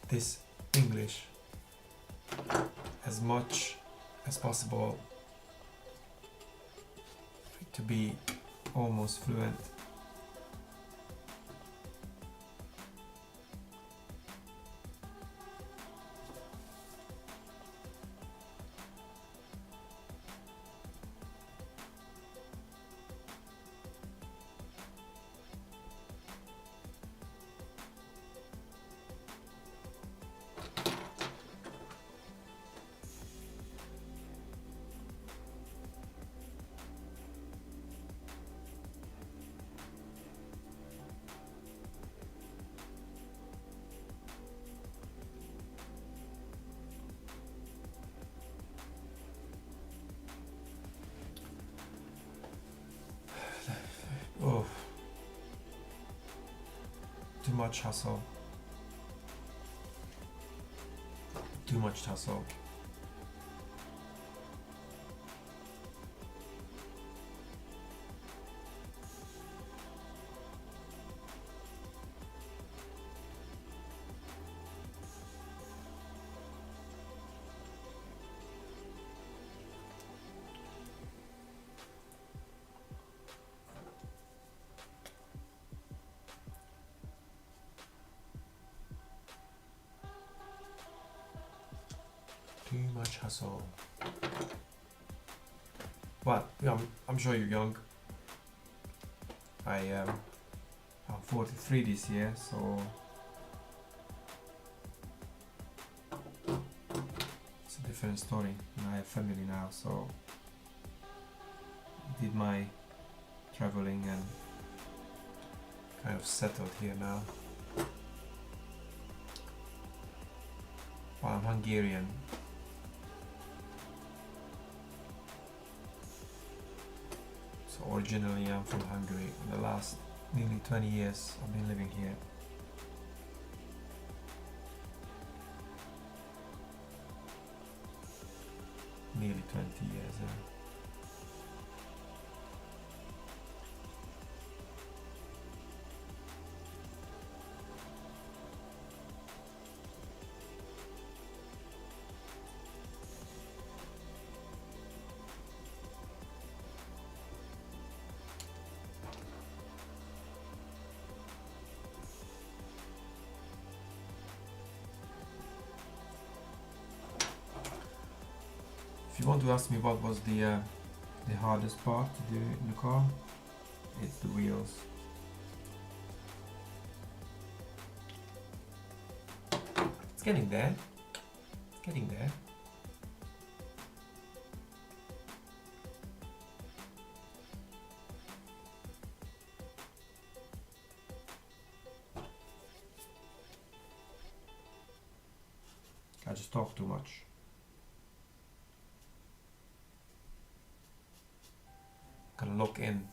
this English as much as possible to be almost fluent. Oh, too much hustle. Too much hustle. Too much hustle. But I'm sure you're young. I'm 43 this year, so it's a different story. I have family now, so I did my traveling and kind of settled here now. Well, I'm Hungarian. So originally I'm from Hungary. In the last nearly 20 years I've been living here. Nearly 20 years, yeah. If you want to ask me what was the hardest part to do in the car, it's the wheels. It's getting there. It's getting there. I just talk too much. Gonna lock in,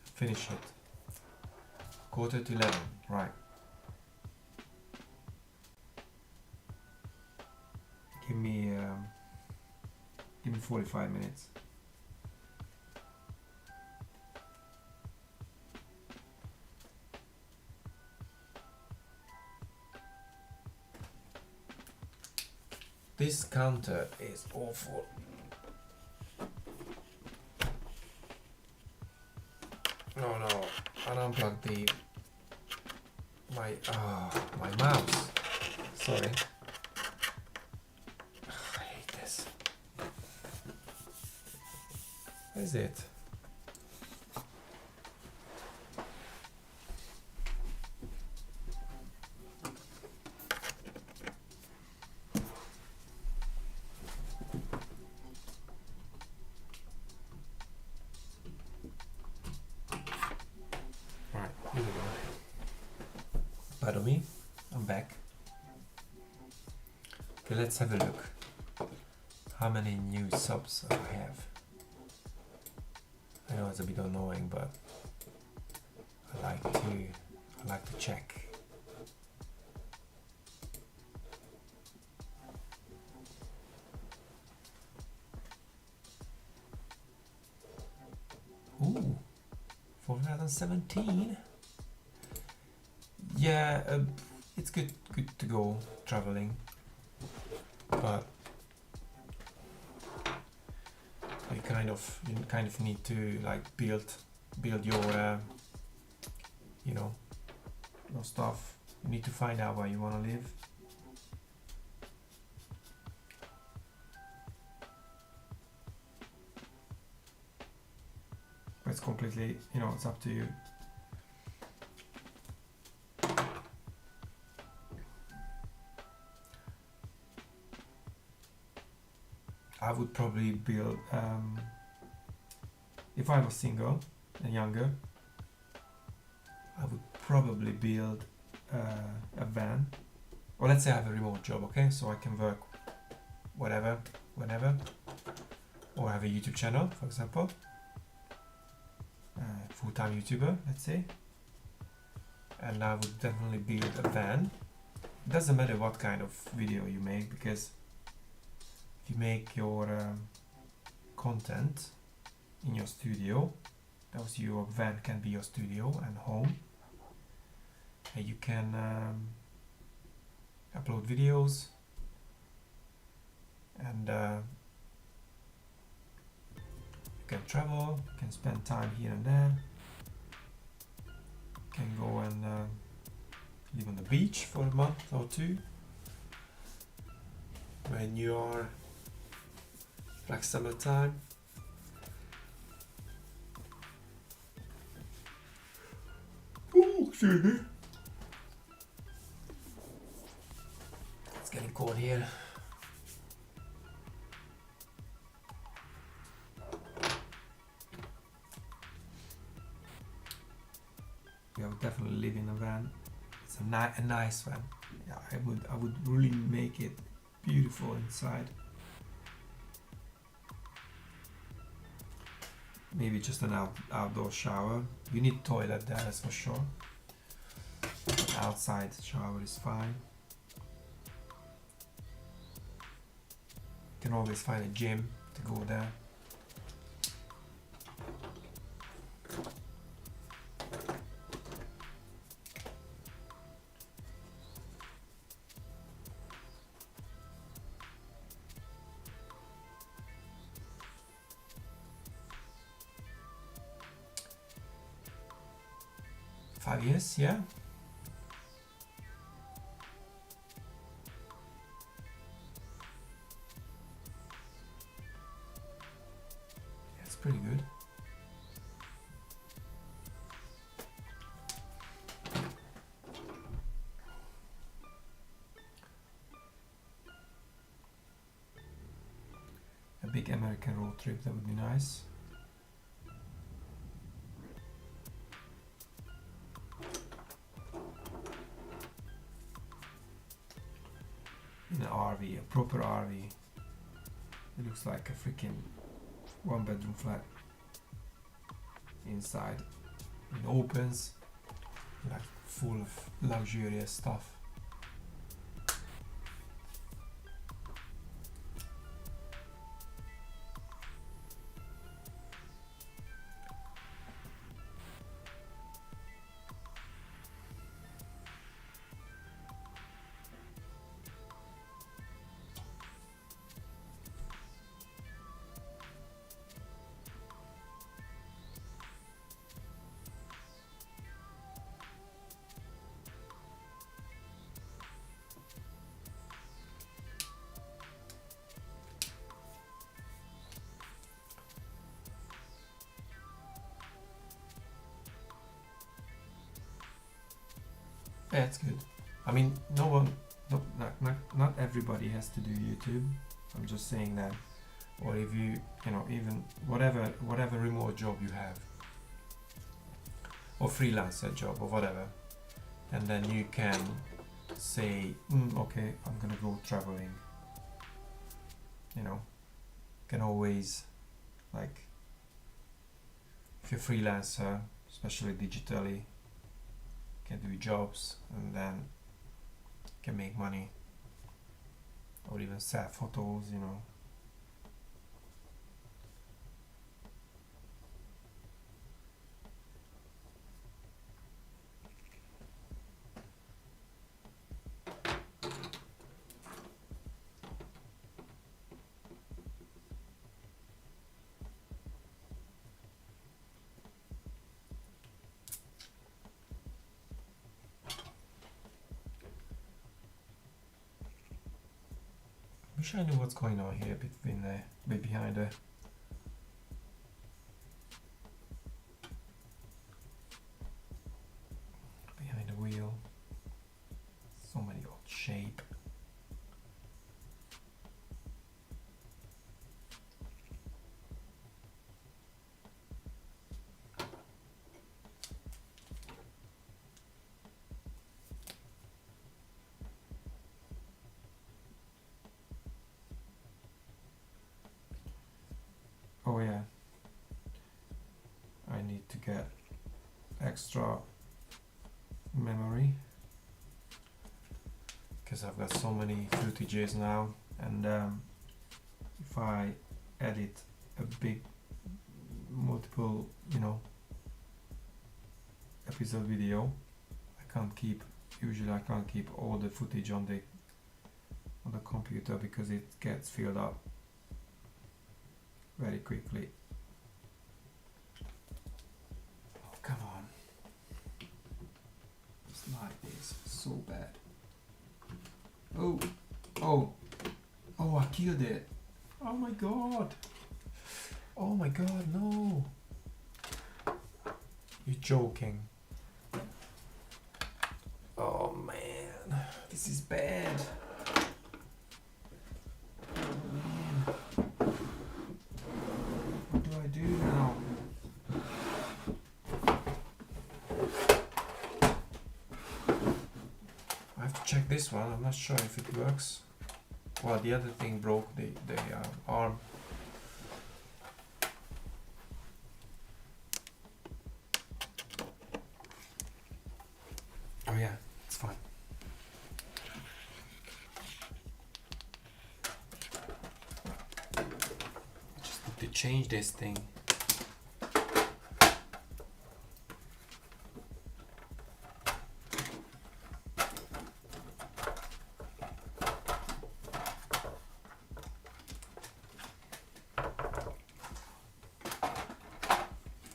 finish it. 11:15, right. Give me 45 minutes. This counter is awful. No, I unplugged my mouse. Sorry. I hate this. What is it? Right. Pardon me, I'm back. Okay, let's have a look. How many new subs I have? I know it's a bit annoying, but I like to check. Ooh, 417. Yeah, it's good to go traveling, but you kind of need to like build your your stuff. You need to find out where you want to live. But it's completely, it's up to you. I would probably build, if I was single and younger, I would probably build a van. Or let's say I have a remote job, okay? So I can work whatever, whenever. Or have a YouTube channel, for example. Full-time YouTuber, let's say. And I would definitely build a van. It doesn't matter what kind of video you make, because if you make your content in your studio, your van can be your studio and home. And you can upload videos and you can travel, you can spend time here and there. You can go and live on the beach for a month or two when you are like summertime. Ooh, excuse me. It's getting cold here. I would definitely live in a van. It's a nice van. Yeah, I would really make it beautiful inside. Maybe just an outdoor shower. You need toilet there, that's for sure. But outside shower is fine. You can always find a gym to go there. Yes, yeah. That's pretty good. A big American road trip, that would be nice. In an RV, a proper RV. It looks like a freaking one-bedroom flat. Inside, it opens, like full of luxurious stuff. Yeah, it's good. I mean, not everybody has to do YouTube. I'm just saying that. Or if you even whatever remote job you have, or freelancer job, or whatever, and then you can say, okay, I'm gonna go traveling. You know, can always, like, if you're a freelancer, especially digitally, can do jobs and then can make money, or even sell photos, you know. Wish I knew what's going on here between behind the wheel. So many odd shape. Oh yeah, I need to get extra memory because I've got so many footages now, and if I edit a big multiple, you know, episode video, I can't keep all the footage on the computer because it gets filled up very quickly. Oh, come on. This light is so bad. Oh, I killed it. Oh my god. Oh my god, no. You're joking. Oh man, this is bad. What do I do now? I have to check this one. I'm not sure if it works. Well, the other thing broke the arm. Oh yeah, it's fine. I just need to change this thing.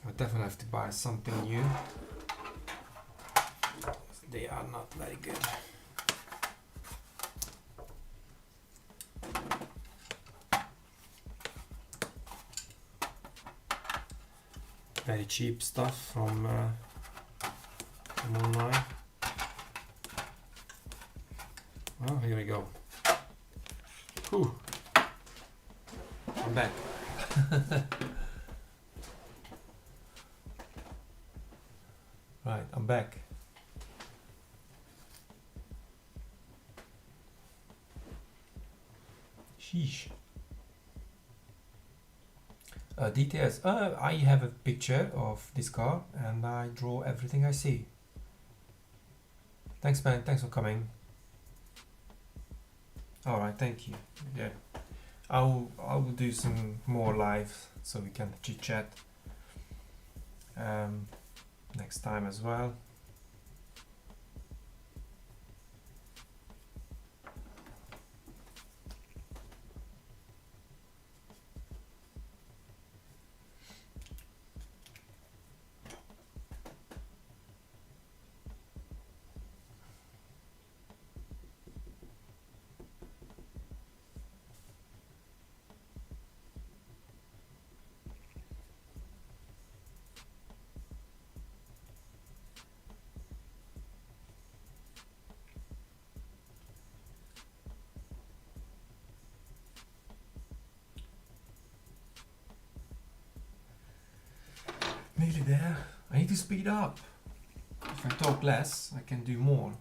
I definitely have to buy something new. They are not very good. Very cheap stuff from online. Well, here we go. Whew. I'm back. Right, I'm back. Sheesh. Details. I have a picture of this car and I draw everything I see. Thanks, man. Thanks for coming. Alright, thank you. Yeah. I will do some more live so we can chit chat next time as well. Nearly there. I need to speed up. If I talk less, I can do more.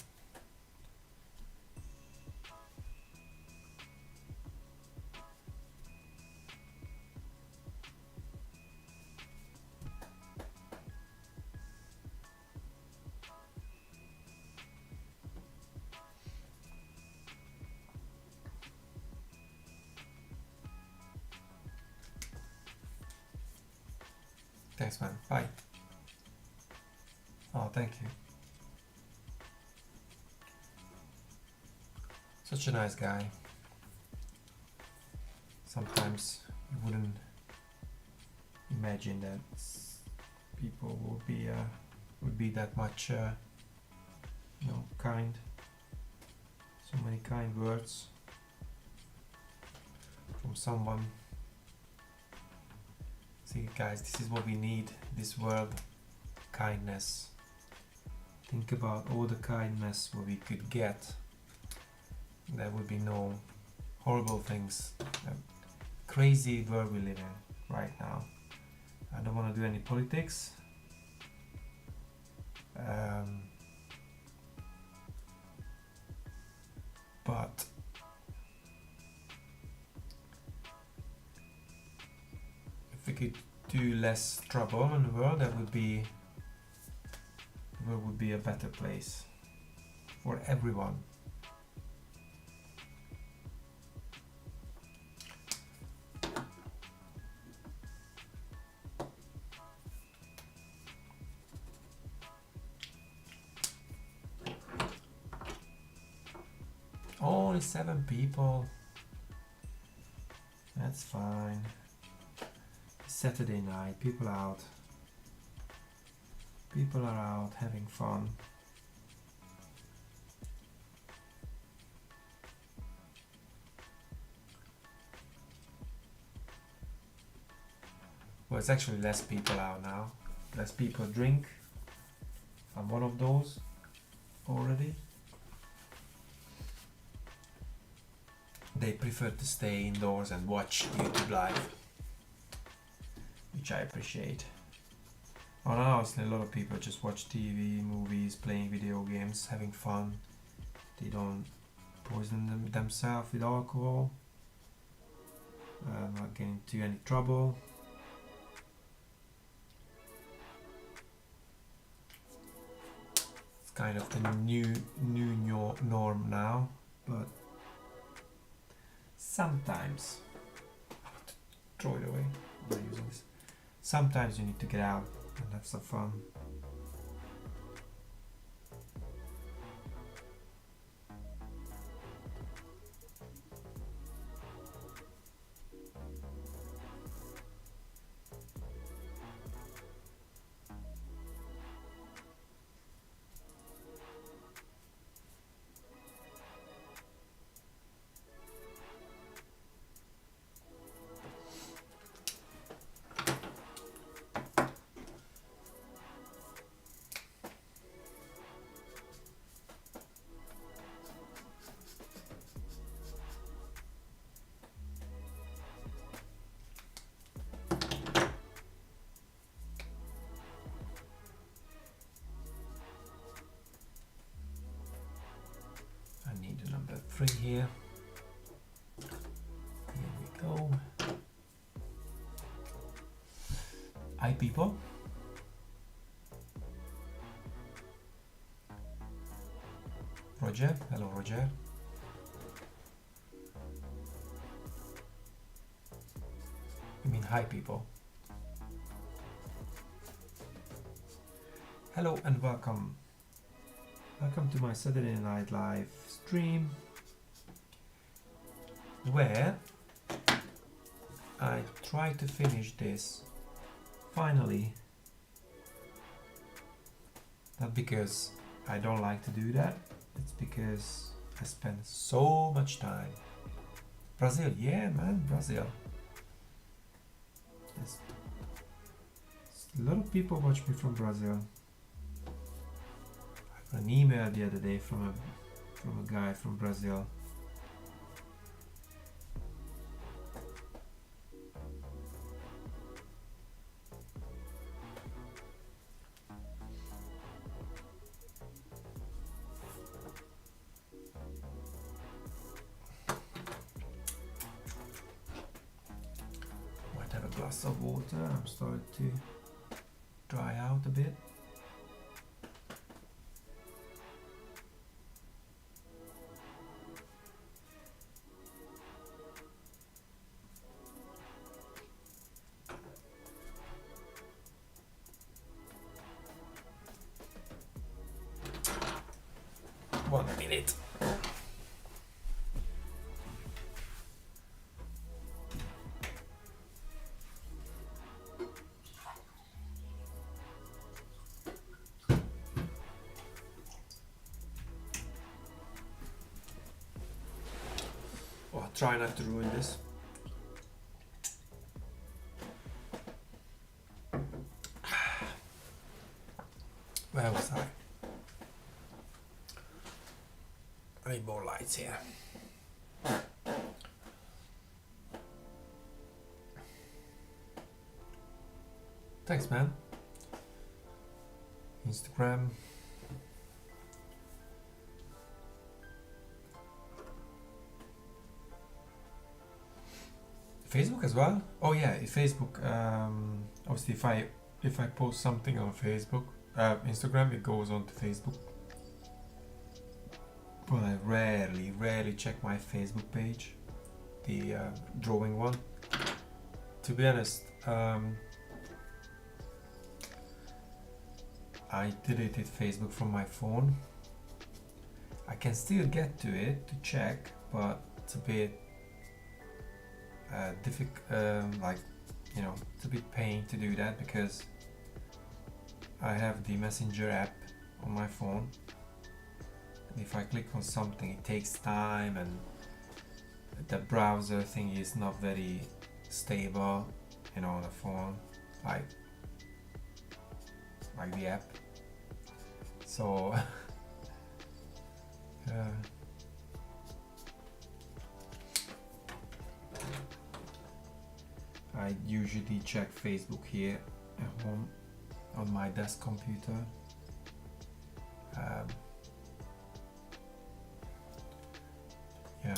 Thanks, man. Bye. Oh, thank you. Such a nice guy. Sometimes you wouldn't imagine that people would be that much, kind. So many kind words from someone. See, guys, this is what we need. This world, kindness. Think about all the kindness what we could get. There would be no horrible things. Crazy world we live in right now. I don't want to do any politics. But if we could do less trouble in the world, the world would be a better place for everyone. Only 7 people. That's fine. Saturday night, people out. People are out having fun. Well, it's actually less people out now. Less people drink. I'm one of those already. They prefer to stay indoors and watch YouTube live, which I appreciate. Oh, now a lot of people just watch TV, movies, playing video games, having fun. They don't poison themselves with alcohol. Not getting into any trouble. It's kind of the new norm now, but sometimes, throw it away, I'm not using this. Sometimes you need to get out and have some fun. Number 3 here. Here we go. Hi people. Roger, hello Roger. You mean hi people. Hello and welcome. Welcome to my Saturday Night Live stream, where I try to finish this finally. Not because I don't like to do that, it's because I spend so much time. Brazil, yeah man, Brazil. There's a lot of people watch me from Brazil. An email the other day from a guy from Brazil. glass of water. I'm starting to dry out a bit. One minute. Oh, try not to ruin this. Where was I? I need more lights here. Thanks, man. Instagram. Facebook as well? Oh yeah, Facebook. Obviously, if I post something on Facebook, Instagram, it goes on to Facebook. But I rarely check my Facebook page, the drawing one. To be honest, I deleted Facebook from my phone. I can still get to it to check, but it's a bit difficult. Like, you know, it's a bit pain to do that because I have the Messenger app on my phone. If I click on something, it takes time, and the browser thing is not very stable, you know, on the phone, like the app. So I usually check Facebook here at home on my desk computer. Yeah.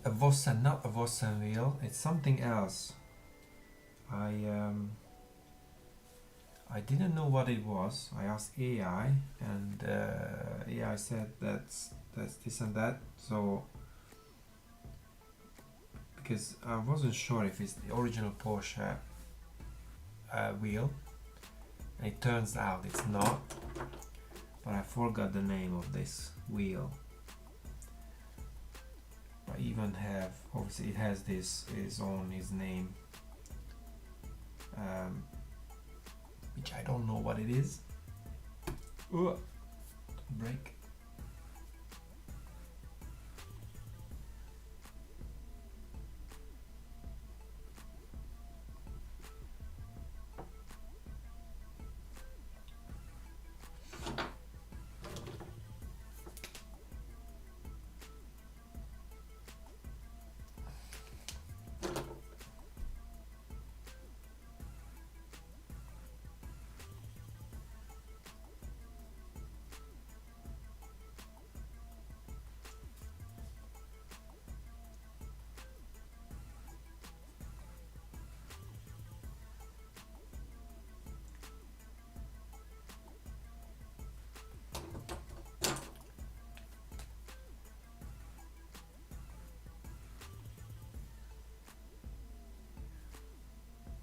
A Vossen, not a Vossen wheel, it's something else. I didn't know what it was. I asked AI, and AI said that's this and that. So because I wasn't sure if it's the original Porsche wheel, and it turns out it's not. But I forgot the name of this wheel. I even have, obviously it has this his name, which I don't know what it is. Ooh, break.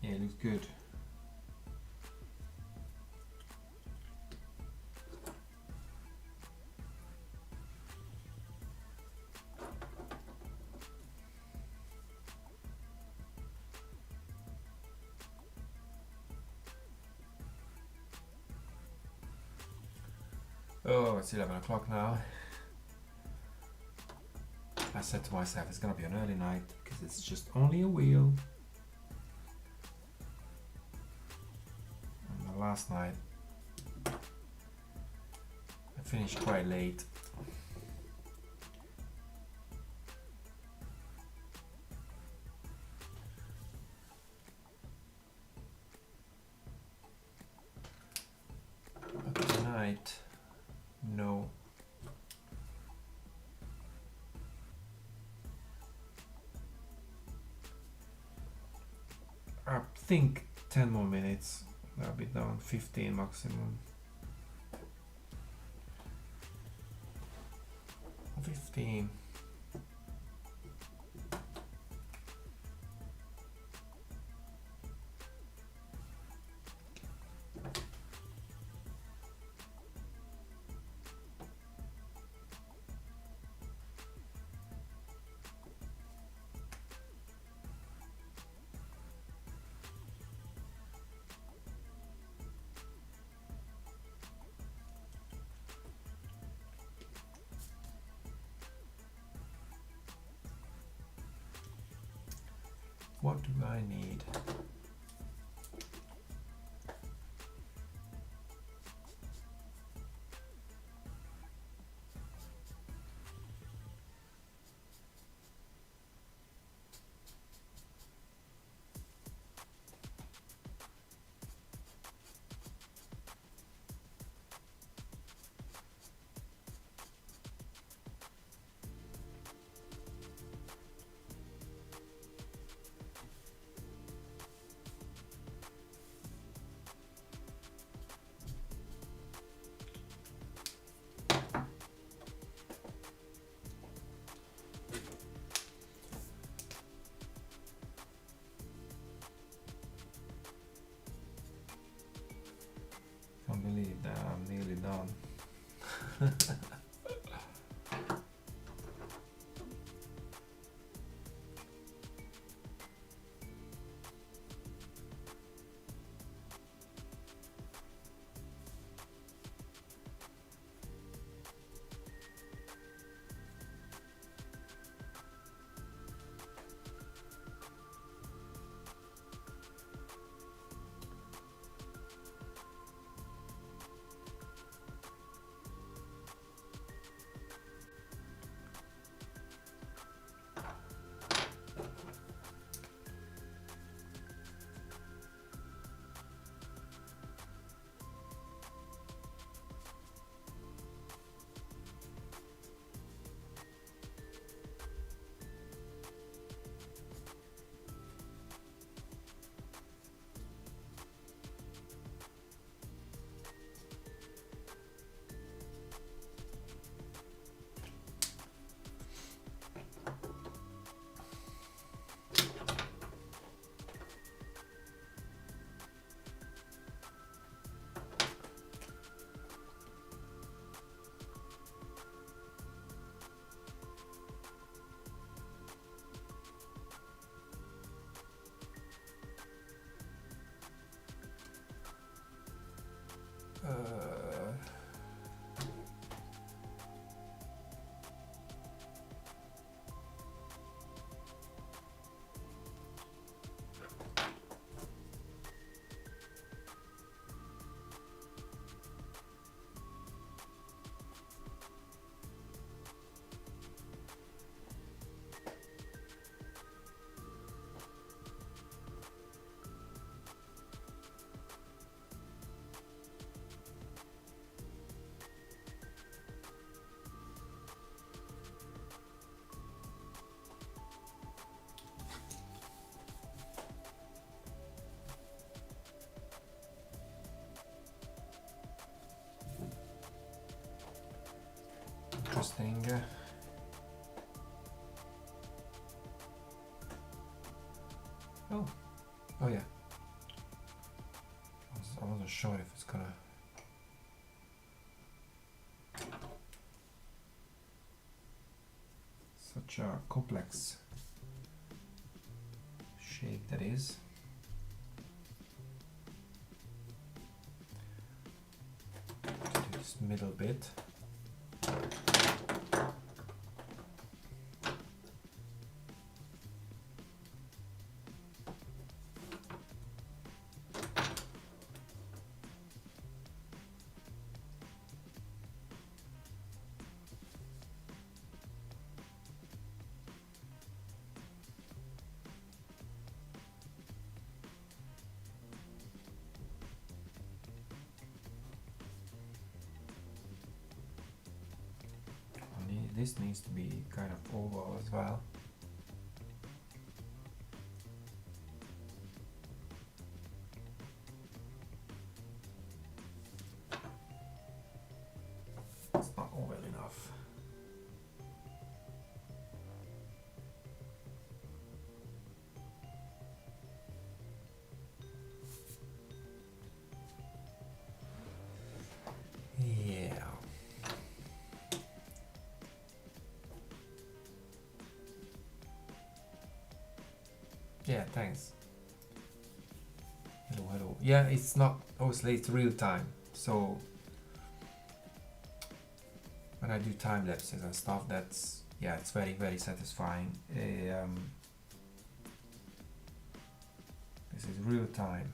Yeah, it looks good. Oh, it's 11 o'clock now. I said to myself it's gonna be an early night because it's just only a wheel. And the last night I finished quite late. But tonight, no. I think 10 more minutes. I'll be done. 15 maximum. 15. What do I need? Can't believe that I'm nearly done. Interesting. Oh, yeah. wasn't sure if it's gonna such a complex shape that is. This middle bit. This needs to be kind of oval as well. It's not oval enough. Yeah. Yeah, thanks. Hello, hello. Yeah, it's not, obviously it's real time. So when I do time lapses and stuff, that's, yeah, it's very, very satisfying. This is real time.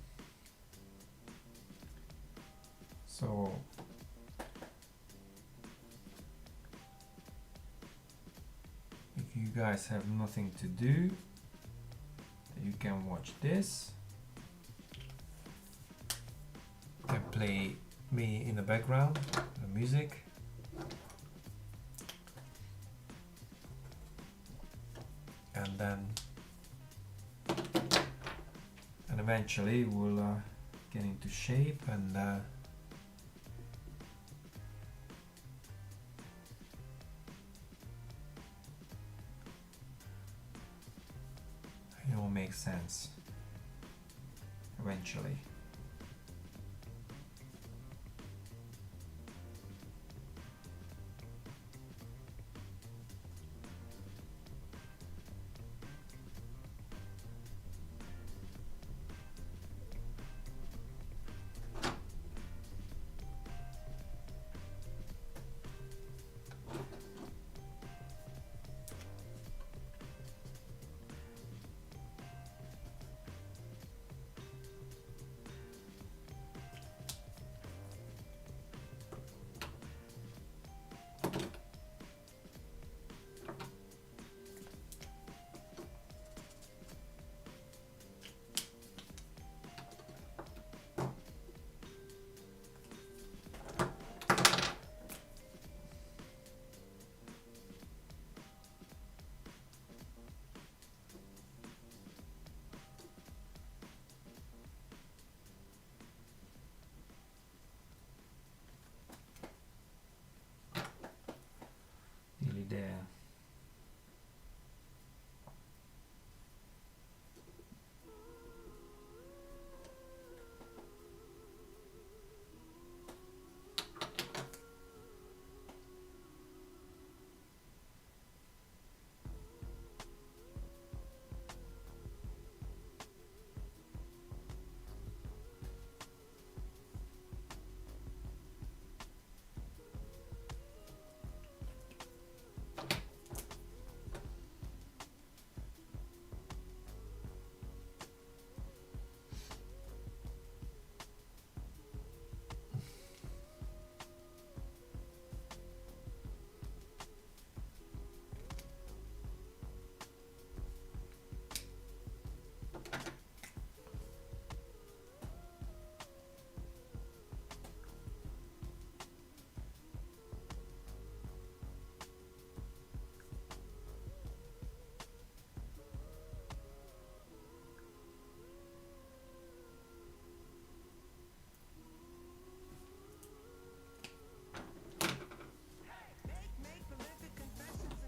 So if you guys have nothing to do, you can watch this. You can play me in the background, the music. And then, and eventually we'll get into shape and it will make sense eventually. Nearly there.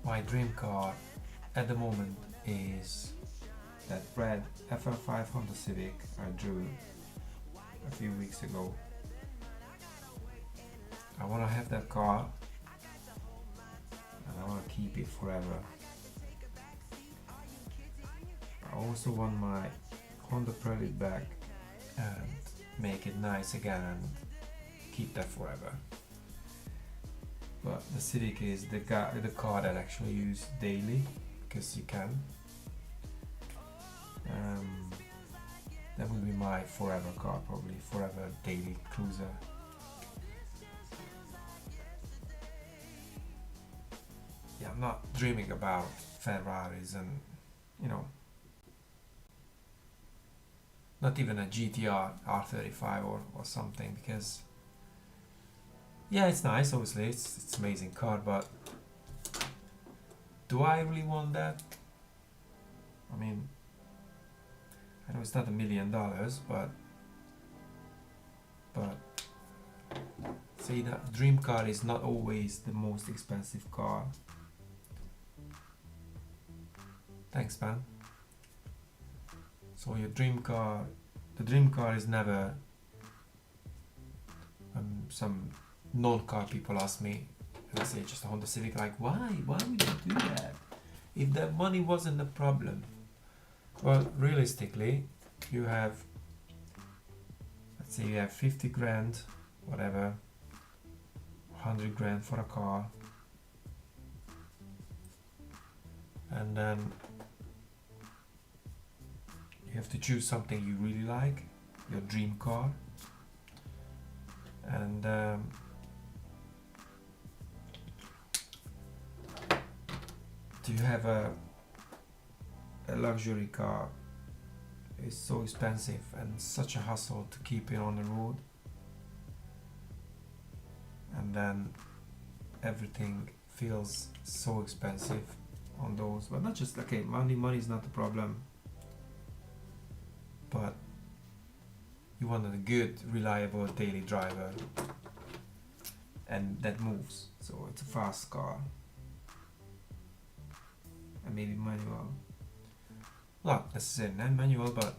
My dream car at the moment is that red FR5 Honda Civic I drew a few weeks ago. I want to have that car and I want to keep it forever. I also want my Honda Prelude back and make it nice again and keep that forever. But the Civic is the car that I actually use daily, because you can. That will be my forever car, probably forever daily cruiser. Yeah, I'm not dreaming about Ferraris and, you know, not even a GTR R35 or something, because yeah, it's nice, obviously, it's amazing car, but do I really want that? I mean, I know it's not $1 million, but see, that dream car is not always the most expensive car. Thanks, man. So your dream car, the dream car is never some non-car people ask me, and I say just a Honda Civic, like why would you do that if the money wasn't the problem? Well, realistically, you have, let's say you have 50 grand, whatever, 100 grand for a car, and then you have to choose something you really like, your dream car, and do you have a luxury car? It's so expensive and such a hassle to keep it on the road, and then everything feels so expensive on those. But not just, okay, money is not the problem, but you want a good, reliable daily driver, and that moves. So it's a fast car, and maybe manual. Not necessarily manual, but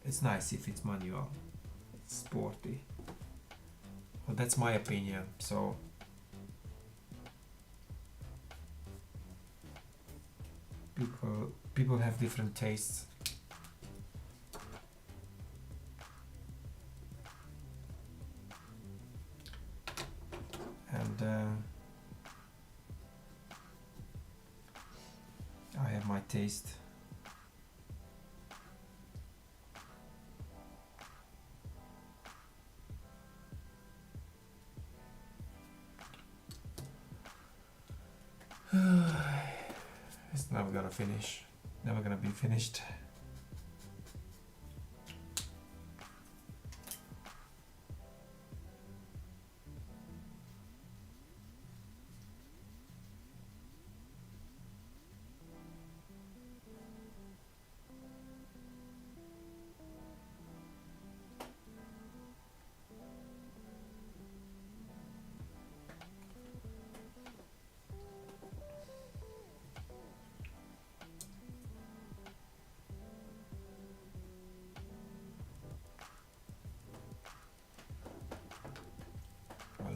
it's nice if it's manual. It's sporty. Well, that's my opinion. So people have different tastes. And I have my taste. It's never gonna finish. Never gonna be finished.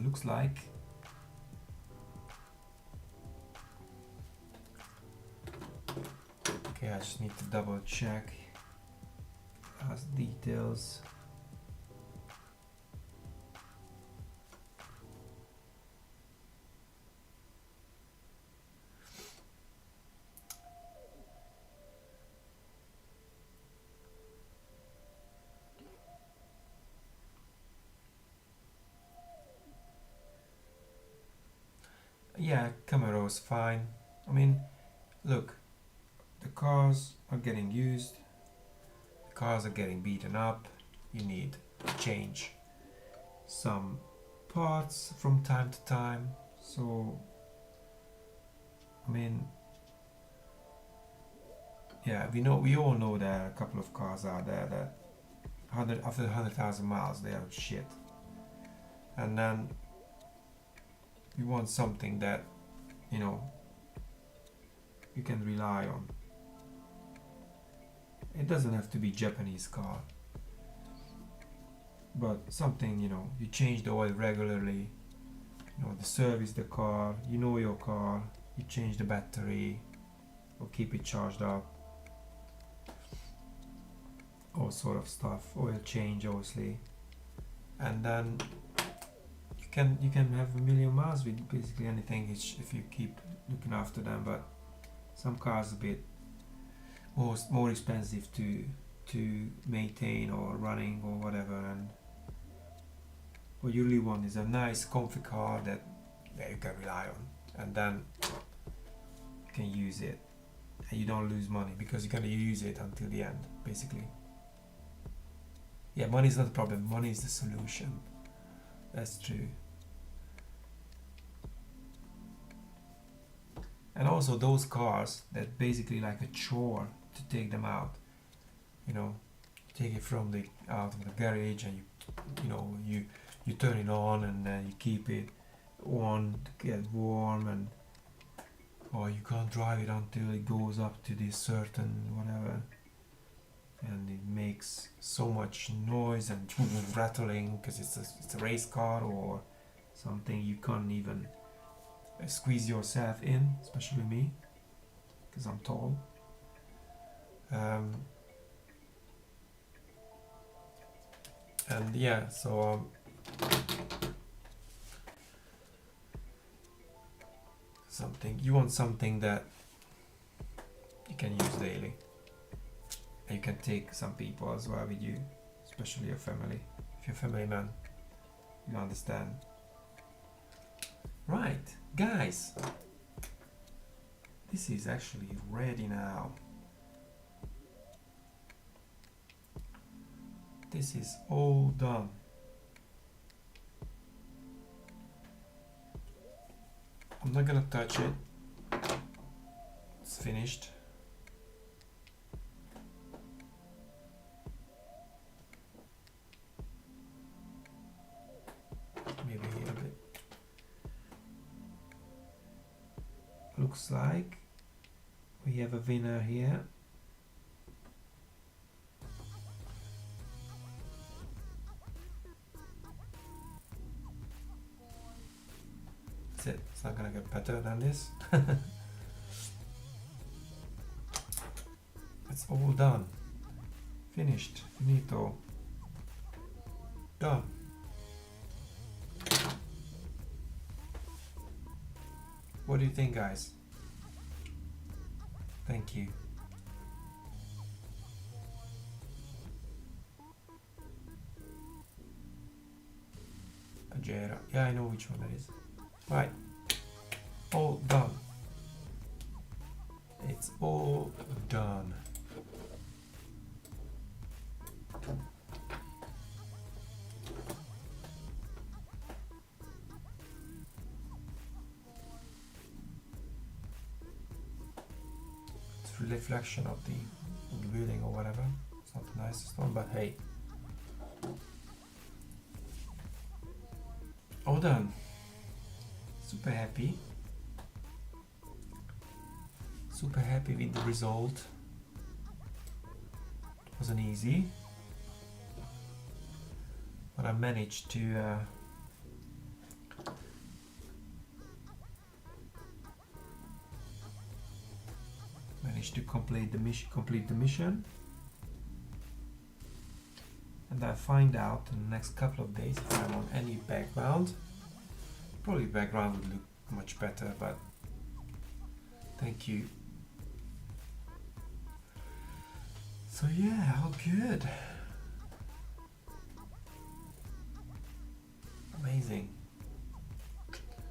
Looks like okay, I just need to double check as details. Yeah, Camaro's fine. I mean, look, the cars are getting used, the cars are getting beaten up, you need to change some parts from time to time. So, I mean, yeah, we all know there are a couple of cars out there that after 100,000 miles they are shit. And then you want something that, you know, you can rely on. It doesn't have to be Japanese car. but something, you change the oil regularly, the service the car, your car, you change the battery or keep it charged up, all sort of stuff, oil change obviously, and then you can have a million miles with basically anything if you keep looking after them. But some cars a bit more expensive to maintain or running or whatever, and what you really want is a nice comfy car that you can rely on, and then you can use it and you don't lose money because you're gonna use it until the end basically. Yeah, money is not the problem, money is the solution. That's true. And also those cars that basically like a chore to take them out, take it from the out of the garage, and you turn it on, and then you keep it on to get warm, and or you can't drive it until it goes up to this certain whatever, and it makes so much noise and rattling because it's a race car or something. You can't even squeeze yourself in, especially me because I'm tall. And yeah, so you want something that you can use daily, and you can take some people as well with you, especially your family. If you're a family man, you understand. Right, guys, this is actually ready now. This is all done. I'm not gonna touch it. It's finished. Maybe here a bit. Looks like we have a winner here. That's it. It's not gonna get better than this. It's all done. Finished. Finito. Done. What do you think, guys? Thank you. Ajera. Yeah, I know which one that is. Right. All done. It's all done. Reflection of the building or whatever. It's not the nicest one, but hey. All done. Super happy. Super happy with the result. It wasn't easy, but I managed to complete the mission, and I find out in the next couple of days if I want any background. Probably background would look much better, but thank you. So yeah, all good. Amazing.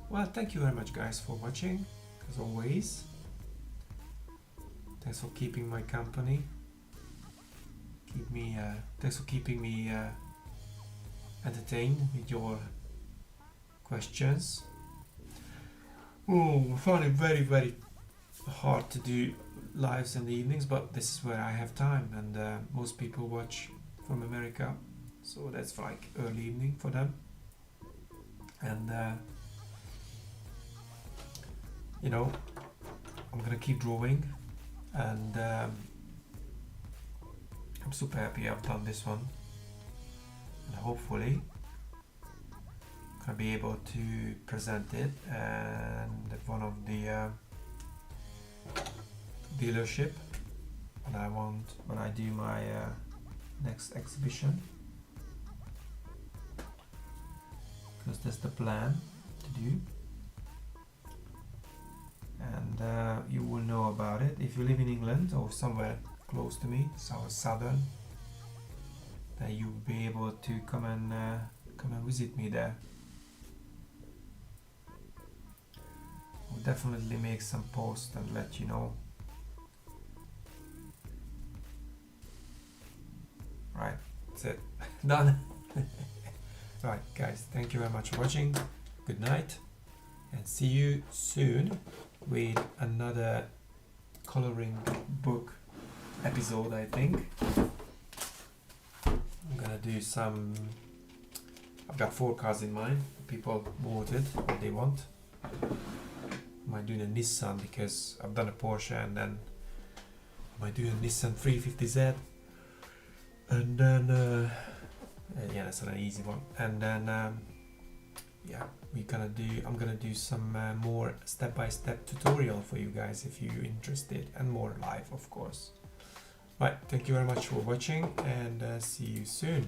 Well, thank you very much, guys, for watching, as always. Thanks for keeping my company. Thanks for keeping me entertained with your questions. Oh, I found it very, very hard to do lives in the evenings, but this is where I have time, and most people watch from America, so that's like early evening for them. And I'm gonna keep drawing. And I'm super happy I've done this one, and hopefully gonna be able to present it and at one of the dealership when I do my next exhibition, because that's the plan to do, and you will know about it if you live in England or somewhere close to me, southern, then you'll be able to come and visit me there. I'll definitely make some posts and let you know. Right, that's it. Done. Right, guys, thank you very much for watching. Good night, and see you soon with another coloring book episode, I think. I'm gonna do some. I've got 4 cars in mind. People voted what they want. I might do a Nissan because I've done a Porsche, and then I might do a Nissan 350Z, and then yeah, that's an easy one. And then yeah, I'm gonna do some more step-by-step tutorial for you guys if you're interested, and more live, of course. Right, thank you very much for watching, and see you soon.